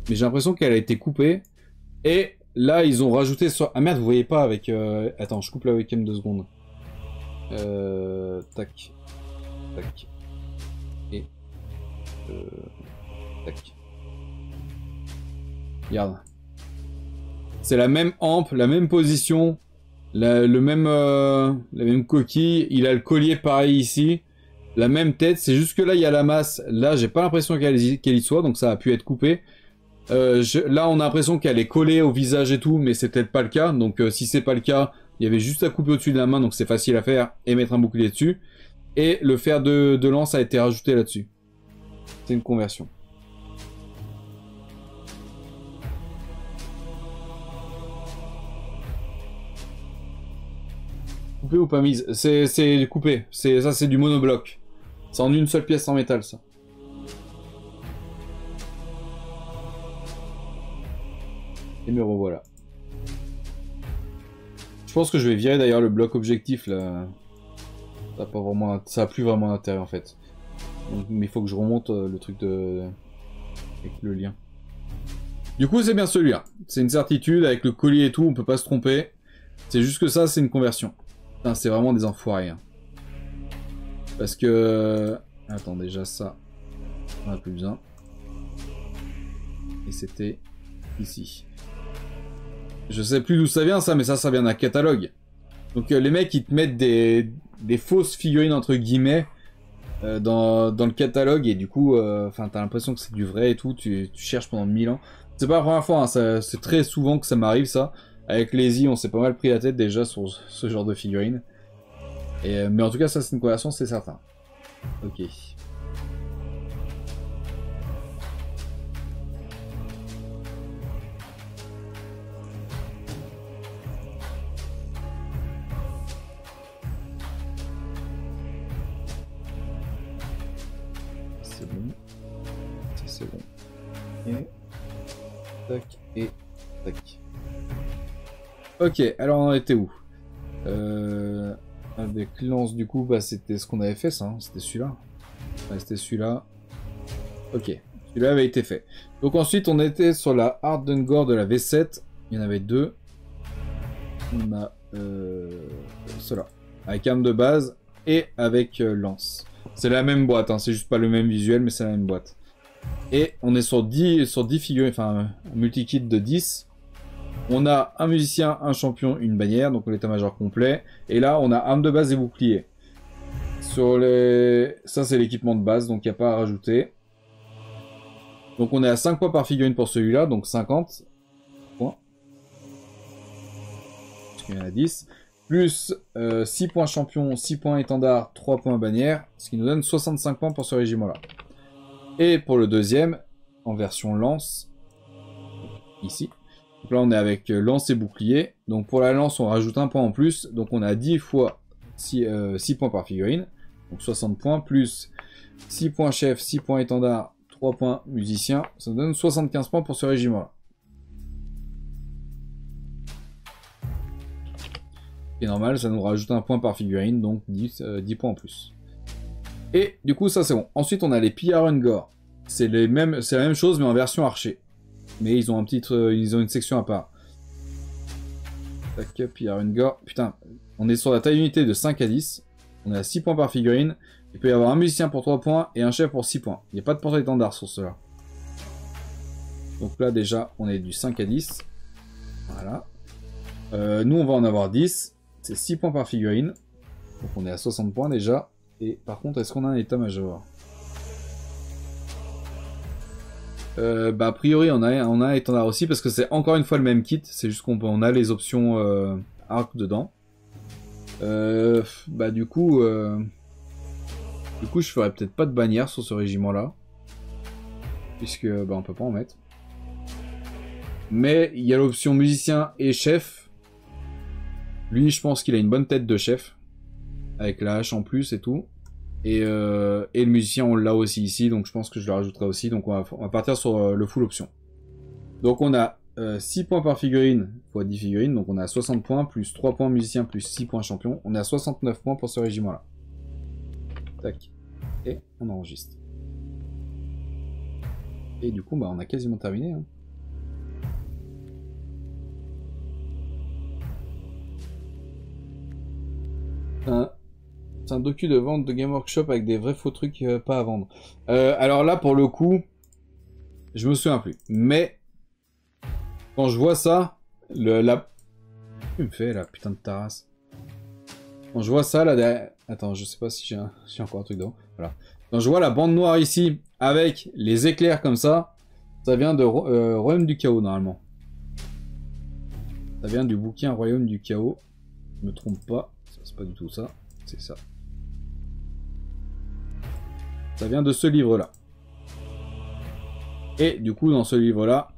Mais j'ai l'impression qu'elle a été coupée. Et là, ils ont rajouté sur... Ah merde, vous voyez pas avec... Attends, je coupe la webcam 2 secondes. Tac. Tac. Et... tac. Regarde. C'est la même hampe, la même position, la même coquille. Il a le collier pareil ici. La même tête, c'est juste que là il y a la masse. Là j'ai pas l'impression qu'elle y soit, donc ça a pu être coupé. Là on a l'impression qu'elle est collée au visage et tout, mais c'est peut-être pas le cas. Donc si c'est pas le cas, il y avait juste à couper au-dessus de la main, donc c'est facile à faire, et mettre un bouclier dessus. Et le fer de lance a été rajouté là-dessus. C'est une conversion. Coupé ou pas mise? C'est coupé. Ça c'est du monobloc. C'est en une seule pièce en métal, ça. Et me revoilà. Je pense que je vais virer d'ailleurs le bloc objectif là. Ça a plus vraiment d'intérêt en fait. Donc, mais il faut que je remonte le truc avec le lien. Du coup c'est bien celui-là. C'est une certitude avec le collier et tout, on peut pas se tromper. C'est juste que ça c'est une conversion. C'est vraiment des enfoirés. Hein. Parce que... Attends, déjà ça, on n'a plus besoin. Et c'était ici. Je sais plus d'où ça vient ça, mais ça vient d'un catalogue. Donc les mecs, ils te mettent des fausses figurines, entre guillemets, dans le catalogue. Et du coup, t'as l'impression que c'est du vrai et tout. Tu cherches pendant 1000 ans. C'est pas la première fois, hein, c'est très souvent que ça m'arrive ça. Avec Lazy, on s'est pas mal pris la tête déjà sur ce genre de figurines. Mais en tout cas, ça c'est une conversion, c'est certain. Ok. C'est bon. Ça c'est bon. Et... tac, et... tac. Ok, alors on en était où? Avec lance du coup, bah c'était ce qu'on avait fait ça, hein. C'était celui-là. Ouais, c'était celui-là. Ok, celui-là avait été fait. Donc ensuite on était sur la Ardengore de la V7. Il y en avait deux. On a cela. Avec arme de base et avec lance. C'est la même boîte, hein. C'est juste pas le même visuel, mais c'est la même boîte. Et on est sur 10 figurines, enfin un multi-kit de 10. On a un musicien, un champion, une bannière, donc l'état-major complet. Et là, on a arme de base et bouclier. Sur les... Ça, c'est l'équipement de base, donc il n'y a pas à rajouter. Donc on est à 5 points par figurine pour celui-là, donc 50 points. Parce qu'il y en a 10. Plus 6 points champion, 6 points étendard, 3 points bannière. Ce qui nous donne 65 points pour ce régiment-là. Et pour le deuxième, en version lance, ici. Donc là, on est avec lance et bouclier. Donc pour la lance, on rajoute un point en plus. Donc on a 10 fois 6 points par figurine. Donc 60 points, plus 6 points chef, 6 points étendard, 3 points musicien. Ça nous donne 75 points pour ce régiment-là. C'est normal, ça nous rajoute un point par figurine, donc 10 points en plus. Et du coup, ça c'est bon. Ensuite, on a les Ardengore. C'est la même chose, mais en version archer. Mais ils ont ils ont une section à part. Tac, Ardengore. Putain, on est sur la taille unité de 5 à 10. On est à 6 points par figurine. Il peut y avoir un musicien pour 3 points et un chef pour 6 points. Il n'y a pas de porte-étendard sur cela. Donc là, déjà, on est du 5 à 10. Voilà. Nous, on va en avoir 10. C'est 6 points par figurine. Donc on est à 60 points déjà. Et par contre, est-ce qu'on a un état-major? Bah a priori on a un étendard aussi parce que c'est encore une fois le même kit, c'est juste qu'on a les options arc dedans. Bah du coup, je ferais peut-être pas de bannière sur ce régiment-là. Puisque bah, on peut pas en mettre. Mais il y a l'option musicien et chef. Lui, je pense qu'il a une bonne tête de chef. Avec la hache en plus et tout. Et le musicien, on l'a aussi ici. Donc je pense que je le rajouterai aussi. Donc on va partir sur le full option. Donc on a 6 points par figurine x 10 figurines. Donc on a 60 points, plus 3 points musicien, plus 6 points champion. On est à 69 points pour ce régiment-là. Tac. Et on enregistre. Et du coup, bah, on a quasiment terminé. Hein. C'est un docu de vente de Game Workshop avec des vrais faux trucs pas à vendre. Alors là, pour le coup, je me souviens plus. Mais quand je vois ça, la... Qu'est-ce que tu me fais là, putain de Taras? Quand je vois ça là derrière... Attends, je sais pas si j'ai encore un truc dedans. Voilà. Quand je vois la bande noire ici, avec les éclairs comme ça vient de Royaume du Chaos normalement. Ça vient du bouquin Royaume du Chaos. Je me trompe pas. C'est pas du tout ça. C'est ça. Ça vient de ce livre-là. Et du coup, dans ce livre-là,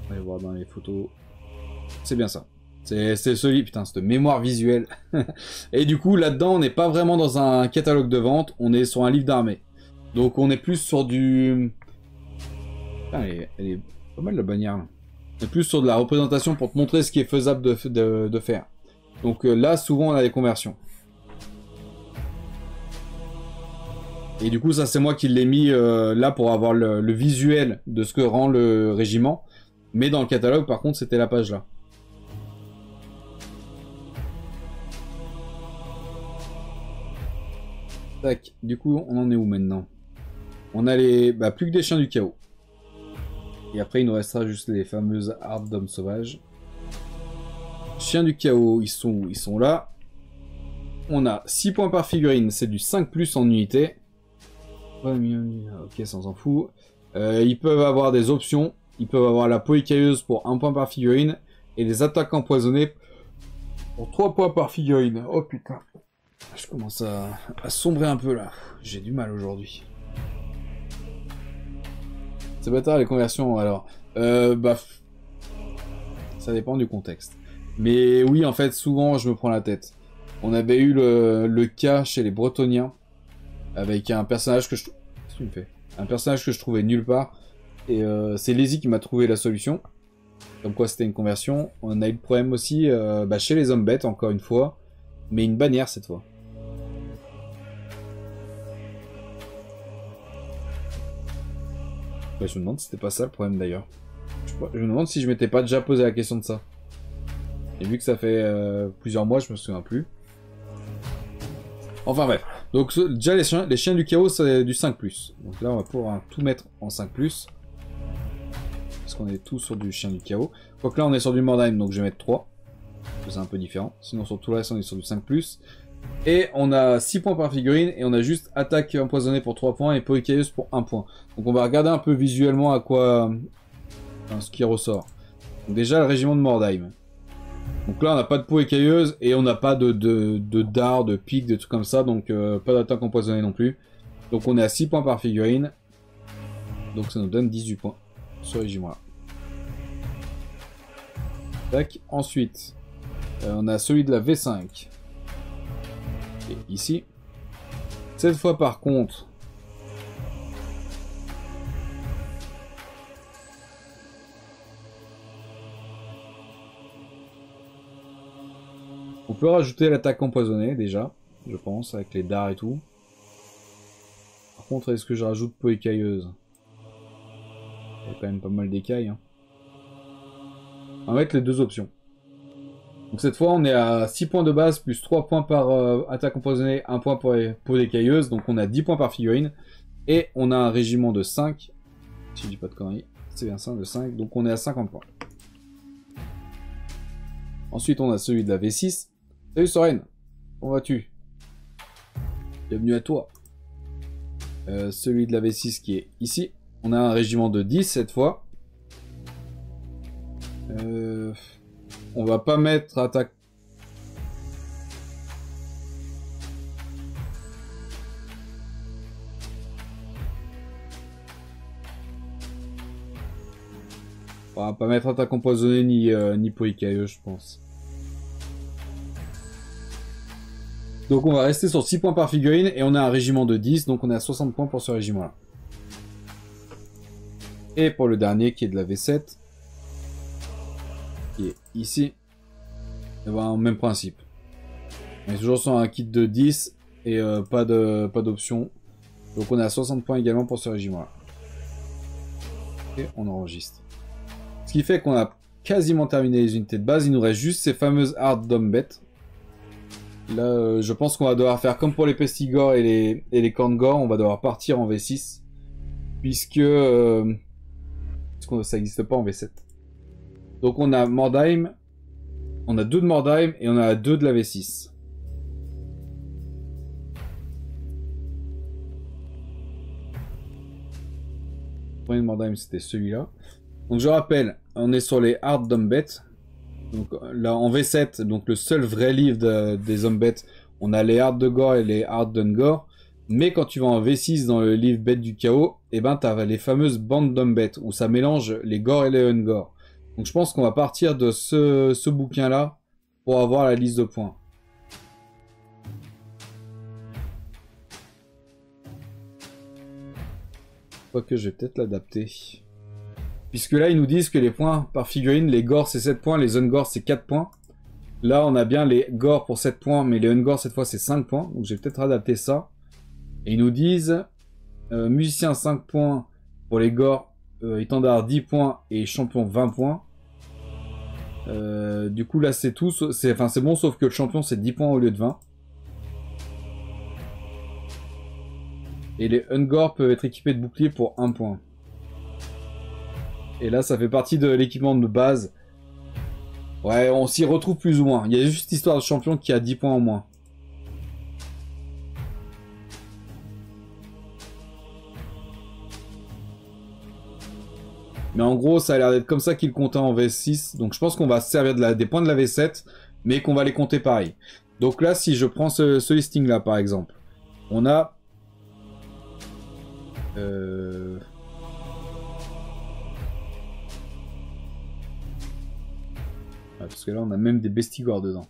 on va voir dans les photos. C'est bien ça. C'est ce livre, putain, cette mémoire visuelle. Et du coup, là-dedans, on n'est pas vraiment dans un catalogue de vente, on est sur un livre d'armée. Donc on est plus sur du... Putain, elle est pas mal la bannière. Là. On est plus sur de la représentation pour te montrer ce qui est faisable de faire. Donc là, souvent, on a des conversions. Et du coup, ça, c'est moi qui l'ai mis là pour avoir le visuel de ce que rend le régiment. Mais dans le catalogue, par contre, c'était la page là. Tac, du coup, on en est où maintenant? On a les... Bah, plus que des chiens du chaos. Et après, il nous restera juste les fameuses hardes d'hommes sauvages. Chiens du chaos, ils sont où? Ils sont là. On a 6 points par figurine, c'est du 5+ en unité. Ok, ça on s'en fout. Ils peuvent avoir des options. Ils peuvent avoir la peau écailleuse pour 1 point par figurine. Et les attaques empoisonnées pour 3 points par figurine. Oh putain. Je commence à sombrer un peu là. J'ai du mal aujourd'hui. C'est bâtard les conversions alors. Bah. Ça dépend du contexte. Mais oui, en fait, souvent je me prends la tête. On avait eu le cas chez les Bretoniens. Avec un personnage que je... Qu'est-ce que tu me fais? Un personnage que je trouvais nulle part. Et c'est Lazy qui m'a trouvé la solution. Comme quoi c'était une conversion. On a eu le problème aussi bah, chez les hommes bêtes, encore une fois. Mais une bannière cette fois. Bah, je me demande si c'était pas ça le problème d'ailleurs. Je me demande si je m'étais pas déjà posé la question de ça. Et vu que ça fait plusieurs mois, je me souviens plus. Enfin bref. Donc déjà les chiens du chaos c'est du 5+. Donc là on va pouvoir tout mettre en 5+. Parce qu'on est tous sur du chien du chaos. Quoique là on est sur du Mordheim donc je vais mettre 3. C'est un peu différent. Sinon sur tout le reste on est sur du 5+. Et on a 6 points par figurine et on a juste attaque empoisonnée pour 3 points et peau écailleuse pour 1 point. Donc on va regarder un peu visuellement à quoi... Enfin, ce qui ressort. Donc déjà le régiment de Mordheim. Donc là on n'a pas de peau écailleuse et on n'a pas de dards, de pics, de trucs comme ça. Donc pas d'attaque empoisonnée non plus. Donc on est à 6 points par figurine. Donc ça nous donne 18 points. Ce régiment là. Tac. Ensuite, on a celui de la V5. Et ici. Cette fois par contre. On peut rajouter l'attaque empoisonnée déjà. Je pense, avec les dards et tout. Par contre, est-ce que je rajoute peau écailleuse? Il y a quand même pas mal d'écailles. Hein. On va mettre les deux options. Donc cette fois, on est à 6 points de base, plus 3 points par attaque empoisonnée, 1 point pour les peaux écailleuses. Donc on a 10 points par figurine. Et on a un régiment de 5. Si je dis pas de conneries. C'est bien ça, de 5. Donc on est à 50 points. Ensuite, on a celui de la V6. Salut Soren, comment vas-tu? Bienvenue à toi. Celui de la V6 qui est ici. On a un régiment de 10 cette fois. On va pas mettre attaque On va pas mettre attaque empoisonnée ni polycailleux, je pense. Donc on va rester sur 6 points par figurine et on a un régiment de 10, donc on est à 60 points pour ce régiment-là. Et pour le dernier qui est de la V7, qui est ici, et ben, même principe. On est toujours sur un kit de 10 et pas d'option. Donc on est à 60 points également pour ce régiment-là. Et on enregistre. Ce qui fait qu'on a quasiment terminé les unités de base. Il nous reste juste ces fameuses Hard Dumbbet. Là, je pense qu'on va devoir faire comme pour les Pestigores et les Corngors. On va devoir partir en V6. Puisque ça n'existe pas en V7. Donc on a Mordheim. On a 2 de Mordheim et on a 2 de la V6. Le premier de Mordheim, c'était celui-là. Donc je rappelle, on est sur les Hard Dumbbet. Donc là en V7, donc le seul vrai livre des Zombet, on a les Hard de Gore et les Hard d'Ungor. Mais quand tu vas en V6 dans le livre Bête du Chaos, et ben t'as les fameuses bandes Dumbet où ça mélange les Gore et les Ungor. Donc je pense qu'on va partir de ce bouquin là pour avoir la liste de points. Quoique je vais peut-être l'adapter. Puisque là, ils nous disent que les points par figurine, les Gore c'est 7 points, les Ungor c'est 4 points. Là, on a bien les Gore pour 7 points, mais les Ungor cette fois c'est 5 points. Donc je vais peut-être adapter ça. Et ils nous disent musicien 5 points pour les Gore, étendard 10 points et champion 20 points. Du coup, là c'est tout. C'est bon, sauf que le champion c'est 10 points au lieu de 20. Et les Ungor peuvent être équipés de boucliers pour 1 point. Et là, ça fait partie de l'équipement de base. Ouais, on s'y retrouve plus ou moins. Il y a juste l'histoire de champion qui a 10 points en moins. Mais en gros, ça a l'air d'être comme ça qu'il comptait en V6. Donc je pense qu'on va se servir des points de la V7, mais qu'on va les compter pareil. Donc là, si je prends ce listing-là, par exemple, on a... parce que là, on a même des bestigores dedans.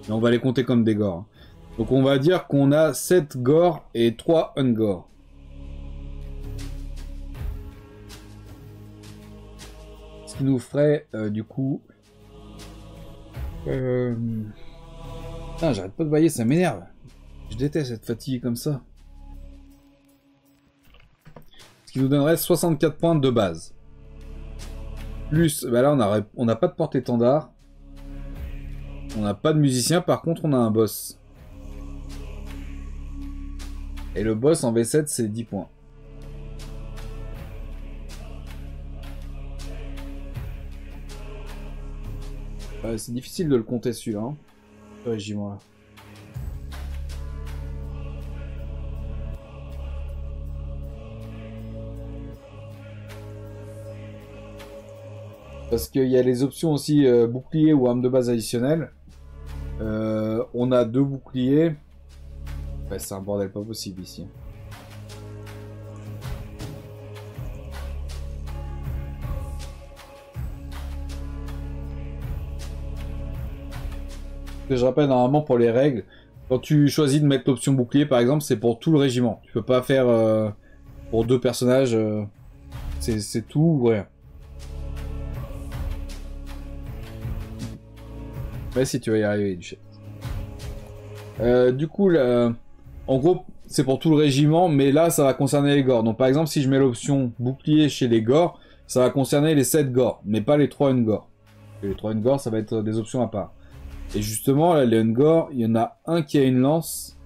Mais on va les compter comme des gores. Donc on va dire qu'on a 7 gores et 3 ungors. Ce qui nous ferait, du coup... Putain, j'arrête pas de bailler, ça m'énerve. Je déteste cette fatigue comme ça. Ce qui nous donnerait 64 points de base. Plus, bah là on n'a pas de porte-étendard. On n'a pas de musicien, par contre on a un boss. Et le boss en V7 c'est 10 points. C'est difficile de le compter celui-là. Hein. Ce régiment-là. Parce qu'il y a les options aussi bouclier ou arme de base additionnelle. On a 2 boucliers. Ouais, c'est un bordel pas possible ici. Je rappelle normalement pour les règles, quand tu choisis de mettre l'option bouclier par exemple, c'est pour tout le régiment. Tu peux pas faire pour 2 personnages. C'est tout ou rien. Ouais, si tu vas y arriver, Duchesse. Du coup, là, en gros, c'est pour tout le régiment, mais là, ça va concerner les gores. Donc, par exemple, si je mets l'option bouclier chez les gores, ça va concerner les 7 gores, mais pas les 3 ungors. Les 3 ungors, ça va être des options à part. Et justement, là, les ungors, il y en a un qui a une lance.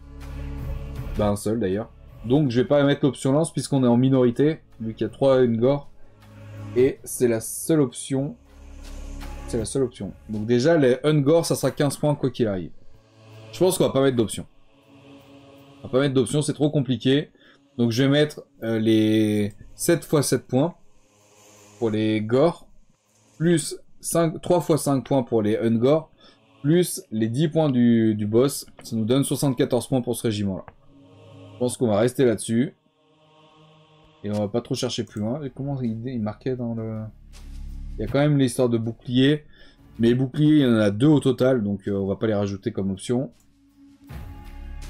Bah, un seul d'ailleurs. Donc, je vais pas mettre l'option lance puisqu'on est en minorité, vu qu'il y a 3 ungors. Et c'est la seule option. C'est la seule option. Donc déjà, les Ungor, ça sera 15 points quoi qu'il arrive. Je pense qu'on va pas mettre d'option. On va pas mettre d'option, c'est trop compliqué. Donc je vais mettre les 7 x 7 points pour les Gore, plus 3 x 5 points pour les Ungor, plus les 10 points du boss. Ça nous donne 74 points pour ce régiment-là. Je pense qu'on va rester là-dessus. Et on va pas trop chercher plus loin. Et comment il marquait dans le... Il y a quand même l'histoire de bouclier. Mais les boucliers, il y en a 2 au total, donc on va pas les rajouter comme option.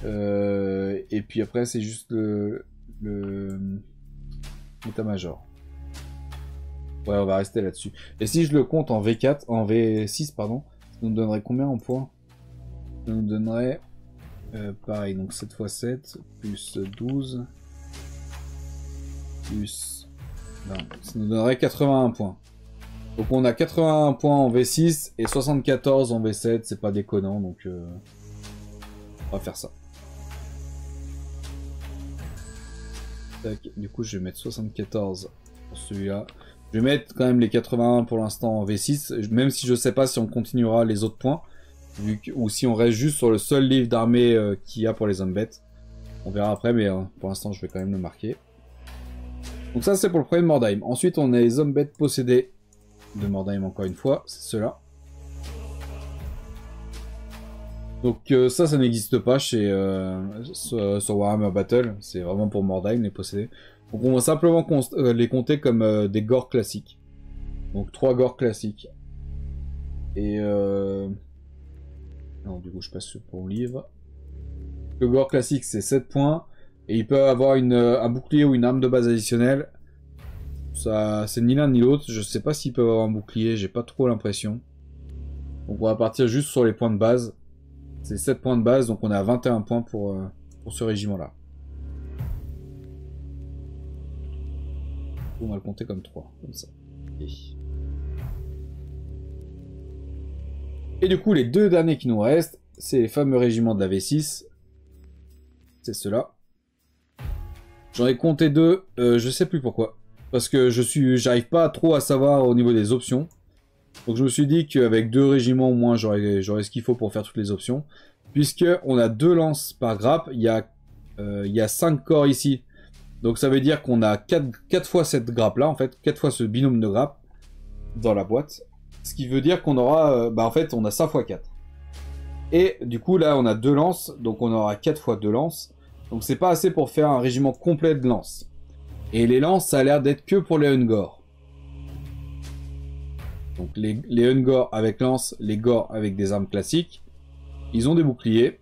Et puis après, c'est juste l'état-major. Ouais, on va rester là-dessus. Et si je le compte en V4, en V6, pardon, ça nous donnerait combien en points? Ça nous donnerait, pareil, donc 7 x 7, plus 12, plus... Non, ça nous donnerait 81 points. Donc on a 81 points en V6 et 74 en V7, c'est pas déconnant, donc on va faire ça. Tac, du coup je vais mettre 74 pour celui-là. Je vais mettre quand même les 81 pour l'instant en V6, même si je sais pas si on continuera les autres points, ou si on reste juste sur le seul livre d'armée qu'il y a pour les hommes bêtes. On verra après, mais pour l'instant je vais quand même le marquer. Donc ça c'est pour le premier Mordheim. Ensuite on a les hommes bêtes possédés de Mordheim encore une fois, c'est ceux-là. Donc ça n'existe pas chez sur Warhammer Battle, c'est vraiment pour Mordheim les possédés. Donc on va simplement les compter comme des gores classiques. Donc 3 gores classiques. Et non, du coup je passe pour le livre. Le gore classique c'est 7 points. Et il peut avoir un bouclier ou une arme de base additionnelle. Ça, c'est ni l'un ni l'autre. Je sais pas s'ils peuvent avoir un bouclier, j'ai pas trop l'impression. Donc on va partir juste sur les points de base. C'est 7 points de base, donc on a 21 points pour ce régiment-là. On va le compter comme 3, comme ça. Et du coup, les 2 derniers qui nous restent, c'est les fameux régiments de la V6. C'est ceux-là. J'en ai compté 2, je sais plus pourquoi. Parce que j'arrive pas trop à savoir au niveau des options. Donc je me suis dit qu'avec 2 régiments au moins, j'aurais ce qu'il faut pour faire toutes les options. Puisque on a 2 lances par grappe, il y a 5 corps ici. Donc ça veut dire qu'on a 4 fois cette grappe là, en fait, 4 fois ce binôme de grappes dans la boîte. Ce qui veut dire qu'on aura, en fait, on a 5 x 4. Et du coup là, on a 2 lances, donc on aura 4 fois 2 lances. Donc c'est pas assez pour faire un régiment complet de lances. Et les lances, ça a l'air d'être que pour les Ungors. Donc les Ungors avec lance, les Gors avec des armes classiques. Ils ont des boucliers.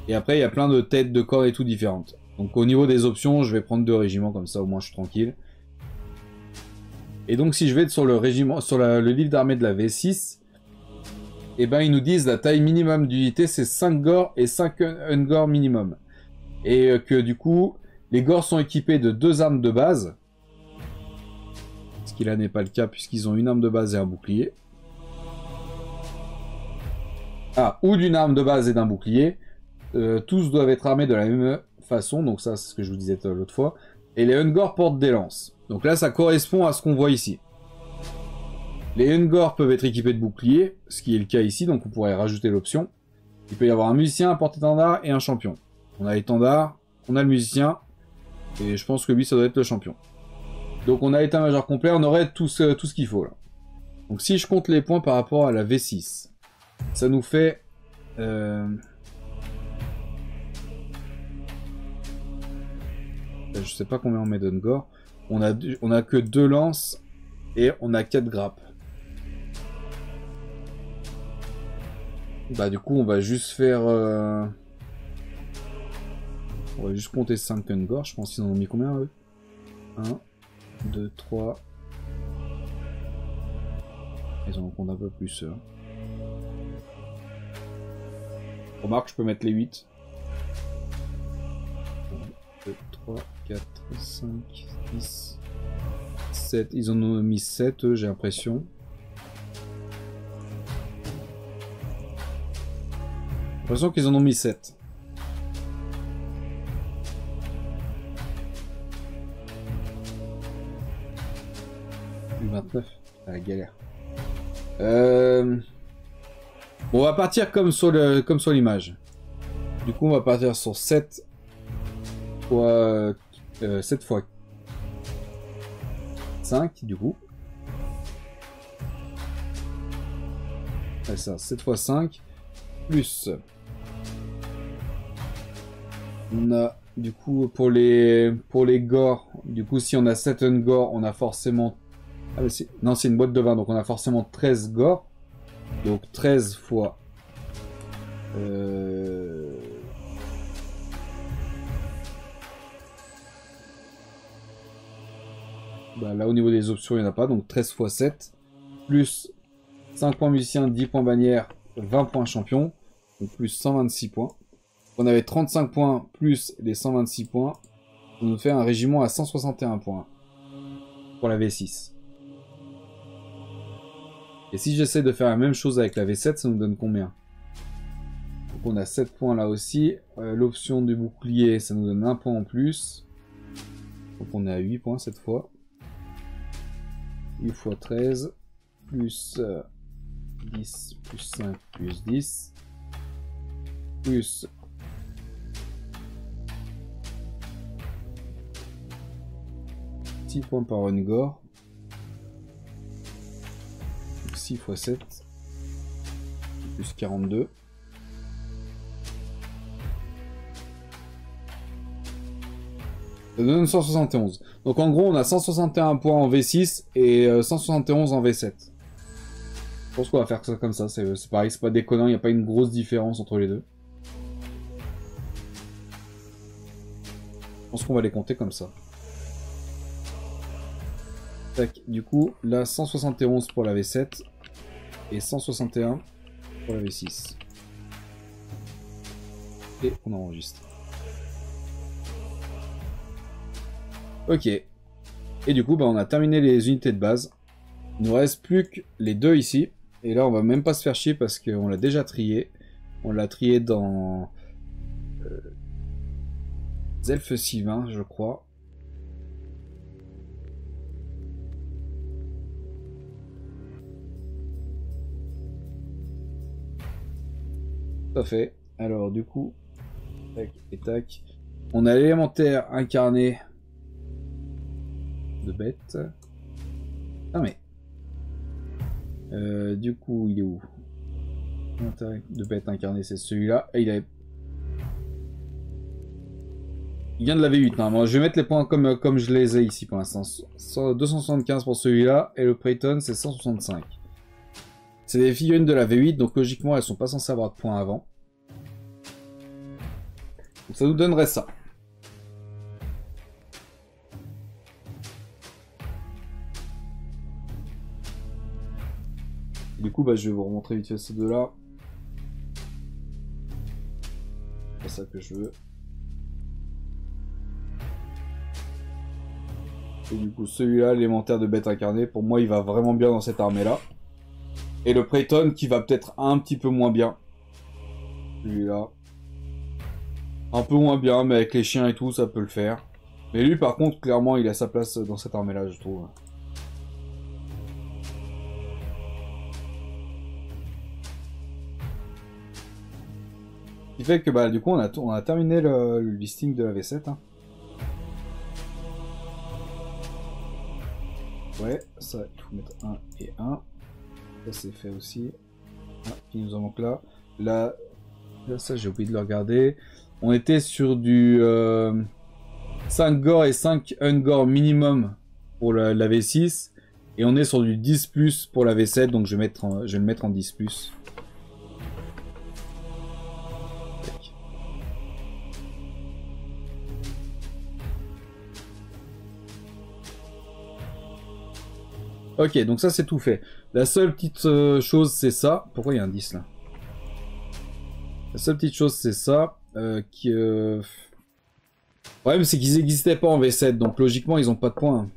Et après, il y a plein de têtes de corps et tout différentes. Donc au niveau des options, je vais prendre 2 régiments, comme ça au moins je suis tranquille. Et donc si je vais sur le régiment, sur le livre d'armée de la V6, et ben ils nous disent la taille minimum d'unité c'est 5 Gors et 5 Ungors minimum. Et que du coup, les Gors sont équipés de 2 armes de base. Ce qui là n'est pas le cas puisqu'ils ont une arme de base et un bouclier. Ah, ou d'une arme de base et d'un bouclier. Tous doivent être armés de la même façon, donc ça c'est ce que je vous disais l'autre fois. Et les Ungors portent des lances. Donc là ça correspond à ce qu'on voit ici. Les Ungors peuvent être équipés de boucliers, ce qui est le cas ici, donc on pourrait rajouter l'option. Il peut y avoir un musicien, un porte-étendard et un champion. On a l'étendard, on a le musicien, et je pense que lui ça doit être le champion. Donc on a l'état-major complet, on aurait tout ce qu'il faut là. Donc si je compte les points par rapport à la V6, ça nous fait... je sais pas combien on met d'Ungor. On a que 2 lances et on a 4 grappes. Bah du coup on va juste faire... On va juste compter 5 Ungor. Je pense qu'ils en ont mis combien eux? 1, 2, 3... Ils en comptent un peu plus. Remarque, je peux mettre les 8. 1, 2, 3, 4, 5, 6, 7. Ils en ont mis 7, eux, j'ai l'impression. J'ai l'impression qu'ils en ont mis 7. « 29 ». Ah, la galère. Bon, on va partir comme sur l'image. Du coup, on va partir sur 7 fois 7 fois 5 du coup. C'est ça, 7 fois 5 plus on a Du coup, pour les gores, du coup, si on a 7 gores, on a forcément... Ah, non, c'est une boîte de 20, donc on a forcément 13 gores. Donc 13 fois... Bah, là, au niveau des options, il n'y en a pas. Donc 13 fois 7. Plus 5 points musicien, 10 points bannière, 20 points champion. Donc plus 126 points. On avait 35 points plus les 126 points. Ça nous fait un régiment à 161 points. Pour la V6. Et si j'essaie de faire la même chose avec la V7, ça nous donne combien? Donc on a 7 points là aussi. L'option du bouclier, ça nous donne 1 point en plus. Donc on est à 8 points cette fois. 8 fois 13. Plus 10, plus 5, plus 10. Plus... points par un gore. 6 fois 7. Plus 42. Ça donne 171. Donc en gros on a 161 points en V6 et 171 en V7. Je pense qu'on va faire ça comme ça. C'est pareil, c'est pas déconnant, il n'y a pas une grosse différence entre les deux. Je pense qu'on va les compter comme ça. Tac, du coup, là 171 pour la V7 et 161 pour la V6. Et on enregistre. Ok. Et du coup, bah, on a terminé les unités de base. Il nous reste plus que les deux ici. Et là, on va même pas se faire chier parce qu'on l'a déjà trié. On l'a trié dans Zelf Sylvain, je crois. Tout à fait. Alors du coup, tac et tac. On a l'élémentaire incarné de bête. Ah mais. Du coup, il est où? L'élémentaire de bête incarné, c'est celui-là. Et il vient de la V8. Normalement. Je vais mettre les points comme je les ai ici pour l'instant. 275 pour celui-là. Et le Preyton, c'est 165. C'est des figurines de la V8, donc logiquement elles sont pas censées avoir de points avant. Donc ça nous donnerait ça. Du coup, bah, je vais vous remontrer vite fait ces deux-là. C'est ça que je veux. Et du coup, celui-là, l'élémentaire de bête incarnée, pour moi, il va vraiment bien dans cette armée-là. Et le Preyton qui va peut-être un petit peu moins bien. Celui-là. Un peu moins bien, mais avec les chiens et tout, ça peut le faire. Mais lui, par contre, clairement, il a sa place dans cette armée-là, je trouve. Ce qui fait que, bah, du coup, on a terminé le listing de la V7. Hein. Ouais, ça, il faut mettre 1 et 1. Ça c'est fait aussi. Ah, il nous en manque là. Là ça j'ai oublié de le regarder. On était sur du 5 gore et 5 ungore minimum pour la V6. Et on est sur du 10 plus pour la V7. Donc je vais le mettre en 10 plus. Ok, donc ça c'est tout fait. La seule petite chose c'est ça. Pourquoi il y a un 10 là? La seule petite chose c'est ça. Le problème c'est qu'ils n'existaient pas en V7, donc logiquement ils ont pas de points.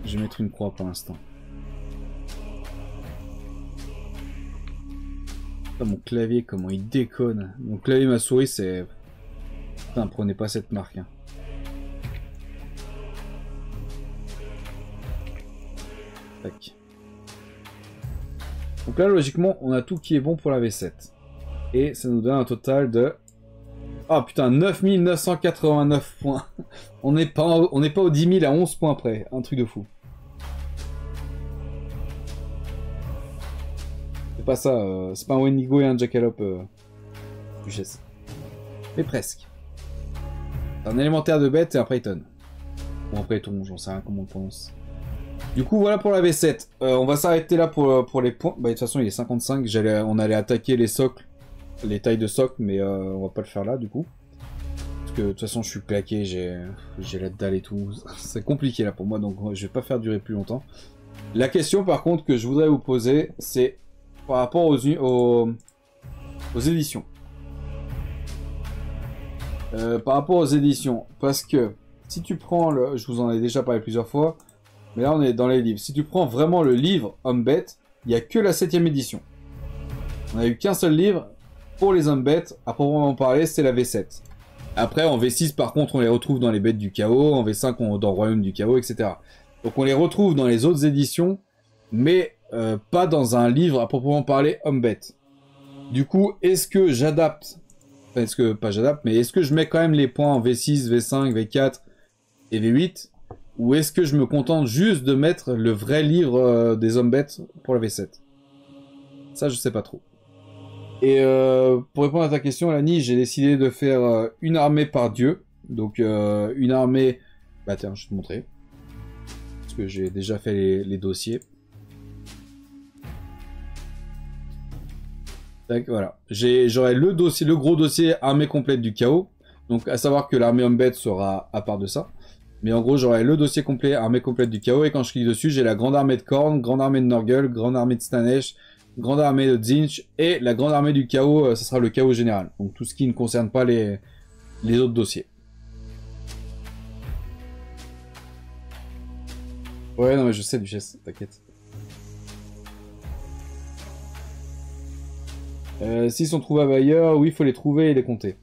Je vais mettre une croix pour l'instant. Mon clavier, comment il déconne. Mon clavier, ma souris, c'est... Putain, prenez pas cette marque. Hein. Tac. Donc là, logiquement, on a tout qui est bon pour la V7. Et ça nous donne un total de... Ah putain, 9989 points. On n'est pas aux 10 000 à 11 points près. Un truc de fou. C'est pas ça. C'est pas un Wendigo et un Jackalope. duchesse. Mais presque. C'est un élémentaire de bête et un Python. Ou un Python, j'en sais rien comment on prononce. Du coup, voilà pour la V7. On va s'arrêter là pour les points. Bah, de toute façon, il est 55. On allait attaquer les socles, les tailles de socle, mais on va pas le faire là, du coup. Parce que de toute façon, je suis claqué, j'ai la dalle et tout. C'est compliqué là pour moi, donc je vais pas faire durer plus longtemps. La question, par contre, que je voudrais vous poser, c'est par rapport aux éditions. Par rapport aux éditions, parce que si tu prends le, je vous en ai déjà parlé plusieurs fois, mais là on est dans les livres. Si tu prends vraiment le livre Homme-Bête, il n'y a que la 7ème édition. On a eu qu'un seul livre pour les Hommes-Bêtes, à proprement parler, c'est la V7. Après en V6 par contre on les retrouve dans les Bêtes du Chaos, en V5 dans Royaume du Chaos, etc. Donc on les retrouve dans les autres éditions, mais pas dans un livre à proprement parler Homme-Bête. Du coup, est-ce que j'adapte? Est-ce que, pas j'adapte, mais est-ce que je mets quand même les points en V6, V5, V4 et V8? Ou est-ce que je me contente juste de mettre le vrai livre des Hommes-Bêtes pour la V7? Ça, je sais pas trop. Et pour répondre à ta question, Lani, j'ai décidé de faire une armée par dieu. Donc une armée... Bah tiens, je vais te montrer. Parce que j'ai déjà fait les dossiers. Tac, voilà. J'aurai le dossier, le gros dossier armée complète du chaos. Donc à savoir que l'armée Homme-Bête sera à part de ça. Mais en gros j'aurai le dossier complet armée complète du chaos. Et quand je clique dessus, j'ai la grande armée de Khorne, grande armée de Nurgle, grande armée de Slaanesh, grande armée de Tzeentch. Et la grande armée du chaos, ça sera le chaos général. Donc tout ce qui ne concerne pas les autres dossiers. Ouais non mais je sais Duchesse, t'inquiète. S'ils sont trouvables ailleurs, oui, il faut les trouver et les compter.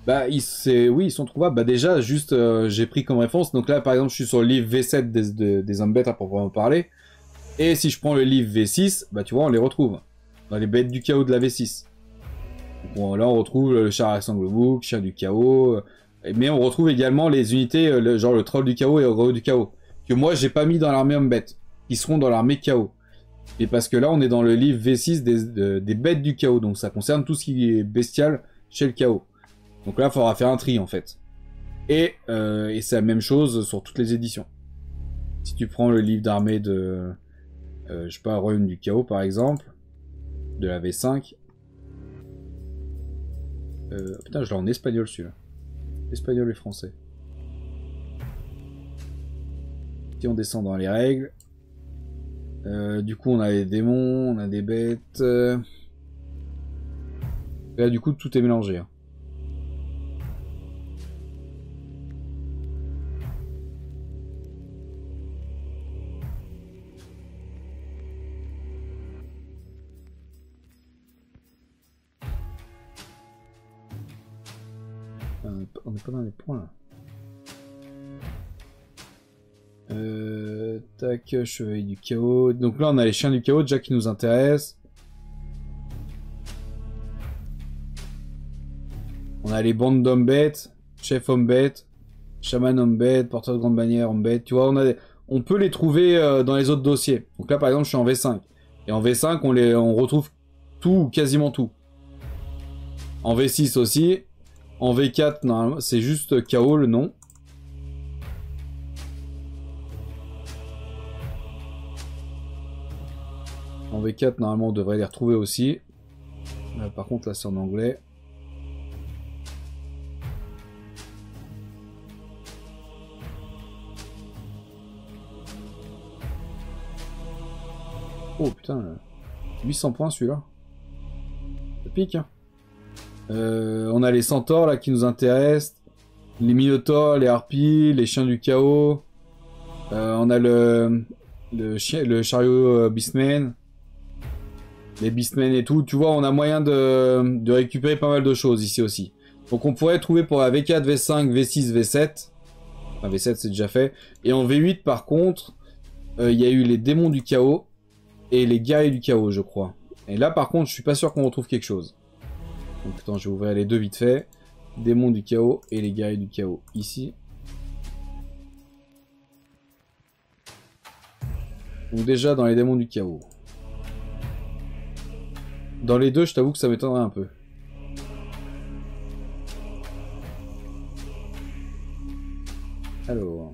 Bah, oui, ils sont trouvables. Bah, déjà, juste, j'ai pris comme référence. Donc là, par exemple, je suis sur le livre V7 des Hommes-Bêtes à proprement parler. Et si je prends le livre V6, bah, tu vois, on les retrouve. Dans les Bêtes du Chaos de la V6. Bon, là, on retrouve le char à Sanglewook, chien du Chaos. Mais on retrouve également les unités, genre le Troll du Chaos et le Gros du Chaos. Que moi, j'ai pas mis dans l'armée Homme-Bête. Qui seront dans l'armée Chaos. Et parce que là, on est dans le livre V6 des Bêtes du Chaos. Donc ça concerne tout ce qui est bestial chez le Chaos. Donc là, il faudra faire un tri, en fait. Et c'est la même chose sur toutes les éditions. Si tu prends le livre d'armée de... je sais pas, Royaume du Chaos, par exemple. De la V5. Putain, je l'ai en espagnol, celui-là. Espagnol et français. Si on descend dans les règles... du coup, on a des démons, on a des bêtes. Là, du coup, tout est mélangé. Hein. On n'est pas dans les points là. Tac, chevalier du chaos. Donc là, on a les chiens du chaos déjà qui nous intéressent. On a les bandes d'hommes-bêtes, chef homme-bête, chaman homme-bête, porteur de grande bannière homme-bête. Tu vois, on peut les trouver dans les autres dossiers. Donc là, par exemple, je suis en V5. Et en V5, on retrouve tout, quasiment tout. En V6 aussi. En V4, normalement, c'est juste chaos le nom. En V4, normalement, on devrait les retrouver aussi. Par contre, là, c'est en anglais. Oh putain, 800 points celui-là. Ça pique, hein. On a les centaures là qui nous intéressent. Les minotaures, les harpies, les chiens du chaos. On a le chariot Beastman. Les Beastmen et tout, tu vois, on a moyen de récupérer pas mal de choses ici aussi. Donc on pourrait trouver pour la V4, V5, V6, V7. Enfin V7 c'est déjà fait. Et en V8 par contre, il y a eu les démons du chaos et les guerriers du chaos je crois. Et là par contre je suis pas sûr qu'on retrouve quelque chose. Donc attends, je vais ouvrir les deux vite fait. Démons du chaos et les guerriers du chaos ici. Donc déjà dans les démons du chaos. Dans les deux, je t'avoue que ça m'étonnerait un peu. Alors...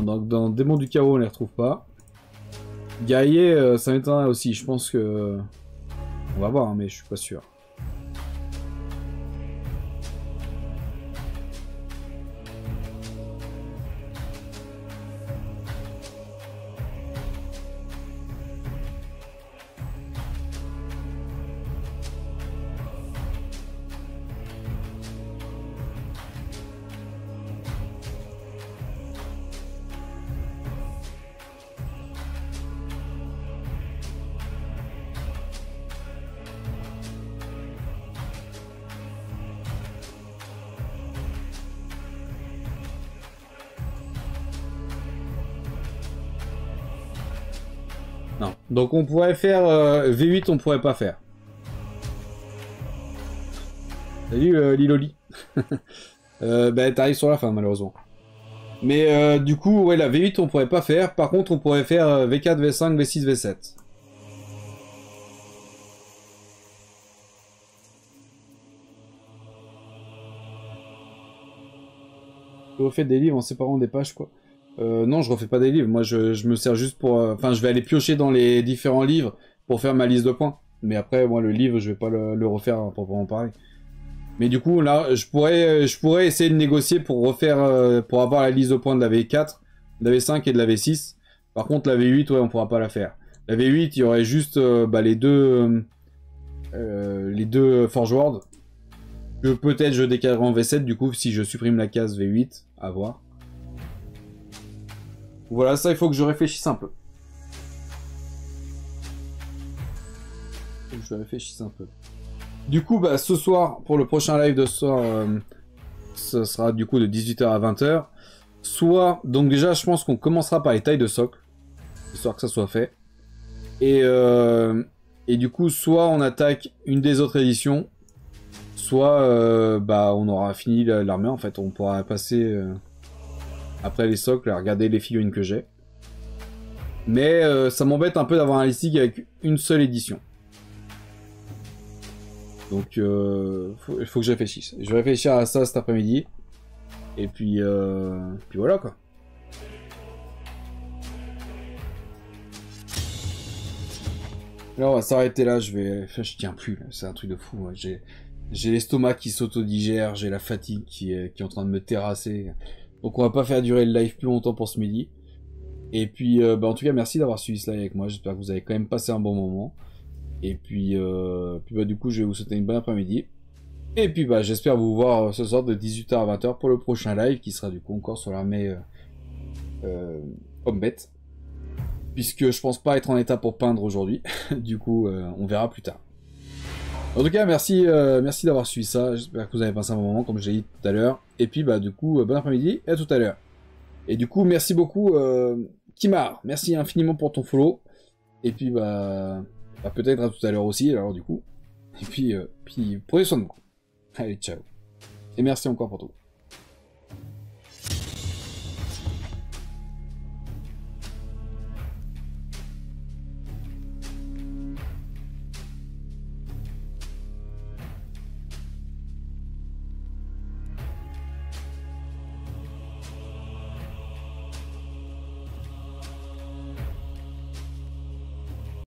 Donc dans Démon du Chaos, on les retrouve pas. Guerrier, ça m'étonnerait aussi. Je pense que... On va voir, hein, mais je suis pas sûr. Non. Donc on pourrait faire V8, on pourrait pas faire. Salut Liloli. Bah t'arrives sur la fin malheureusement. Mais du coup, ouais, la V8 on pourrait pas faire. Par contre, on pourrait faire V4, V5, V6, V7. Tu refais des livres en séparant des pages, quoi. Non, je refais pas des livres. Moi, je me sers juste pour... Enfin, je vais aller piocher dans les différents livres pour faire ma liste de points. Mais après, moi, le livre, je vais pas le refaire à proprement parler. Mais du coup, là, je pourrais essayer de négocier pour refaire... pour avoir la liste de points de la V4, de la V5 et de la V6. Par contre, la V8, ouais, on pourra pas la faire. La V8, il y aurait juste les deux Forge World. Que peut-être je décalerai en V7, du coup, si je supprime la case V8. À voir. Voilà, ça, il faut que je réfléchisse un peu. Du coup, bah, ce soir, pour le prochain live de ce soir, ce sera du coup de 18h à 20h. Soit, donc déjà, je pense qu'on commencera par les tailles de socle, histoire que ça soit fait. Et du coup, soit on attaque une des autres éditions, soit bah, on aura fini l'armée, en fait. On pourra passer... après les socles, regarder les figurines que j'ai. Mais ça m'embête un peu d'avoir un listing avec une seule édition. Donc il faut que je réfléchisse. Je vais réfléchir à ça cet après-midi. Et puis voilà quoi. Là on va s'arrêter là, je tiens plus, c'est un truc de fou. Hein. J'ai l'estomac qui s'autodigère, j'ai la fatigue qui est en train de me terrasser. Donc on va pas faire durer le live plus longtemps pour ce midi. Et puis bah, en tout cas merci d'avoir suivi ce live avec moi, j'espère que vous avez quand même passé un bon moment. Et puis bah, du coup je vais vous souhaiter une bonne après-midi. Et puis bah j'espère vous voir ce soir de 18h à 20h pour le prochain live qui sera du coup encore sur l'armée Homme Bête. Puisque je pense pas être en état pour peindre aujourd'hui. Du coup on verra plus tard. En tout cas, merci d'avoir suivi ça. J'espère que vous avez passé un bon moment, comme j'ai dit tout à l'heure. Et puis, bah, du coup, bon après-midi et à tout à l'heure. Et du coup, merci beaucoup, Kimar. Merci infiniment pour ton follow. Et puis, bah peut-être à tout à l'heure aussi, alors du coup. Et puis prenez soin de vous. Allez, ciao. Et merci encore pour tout.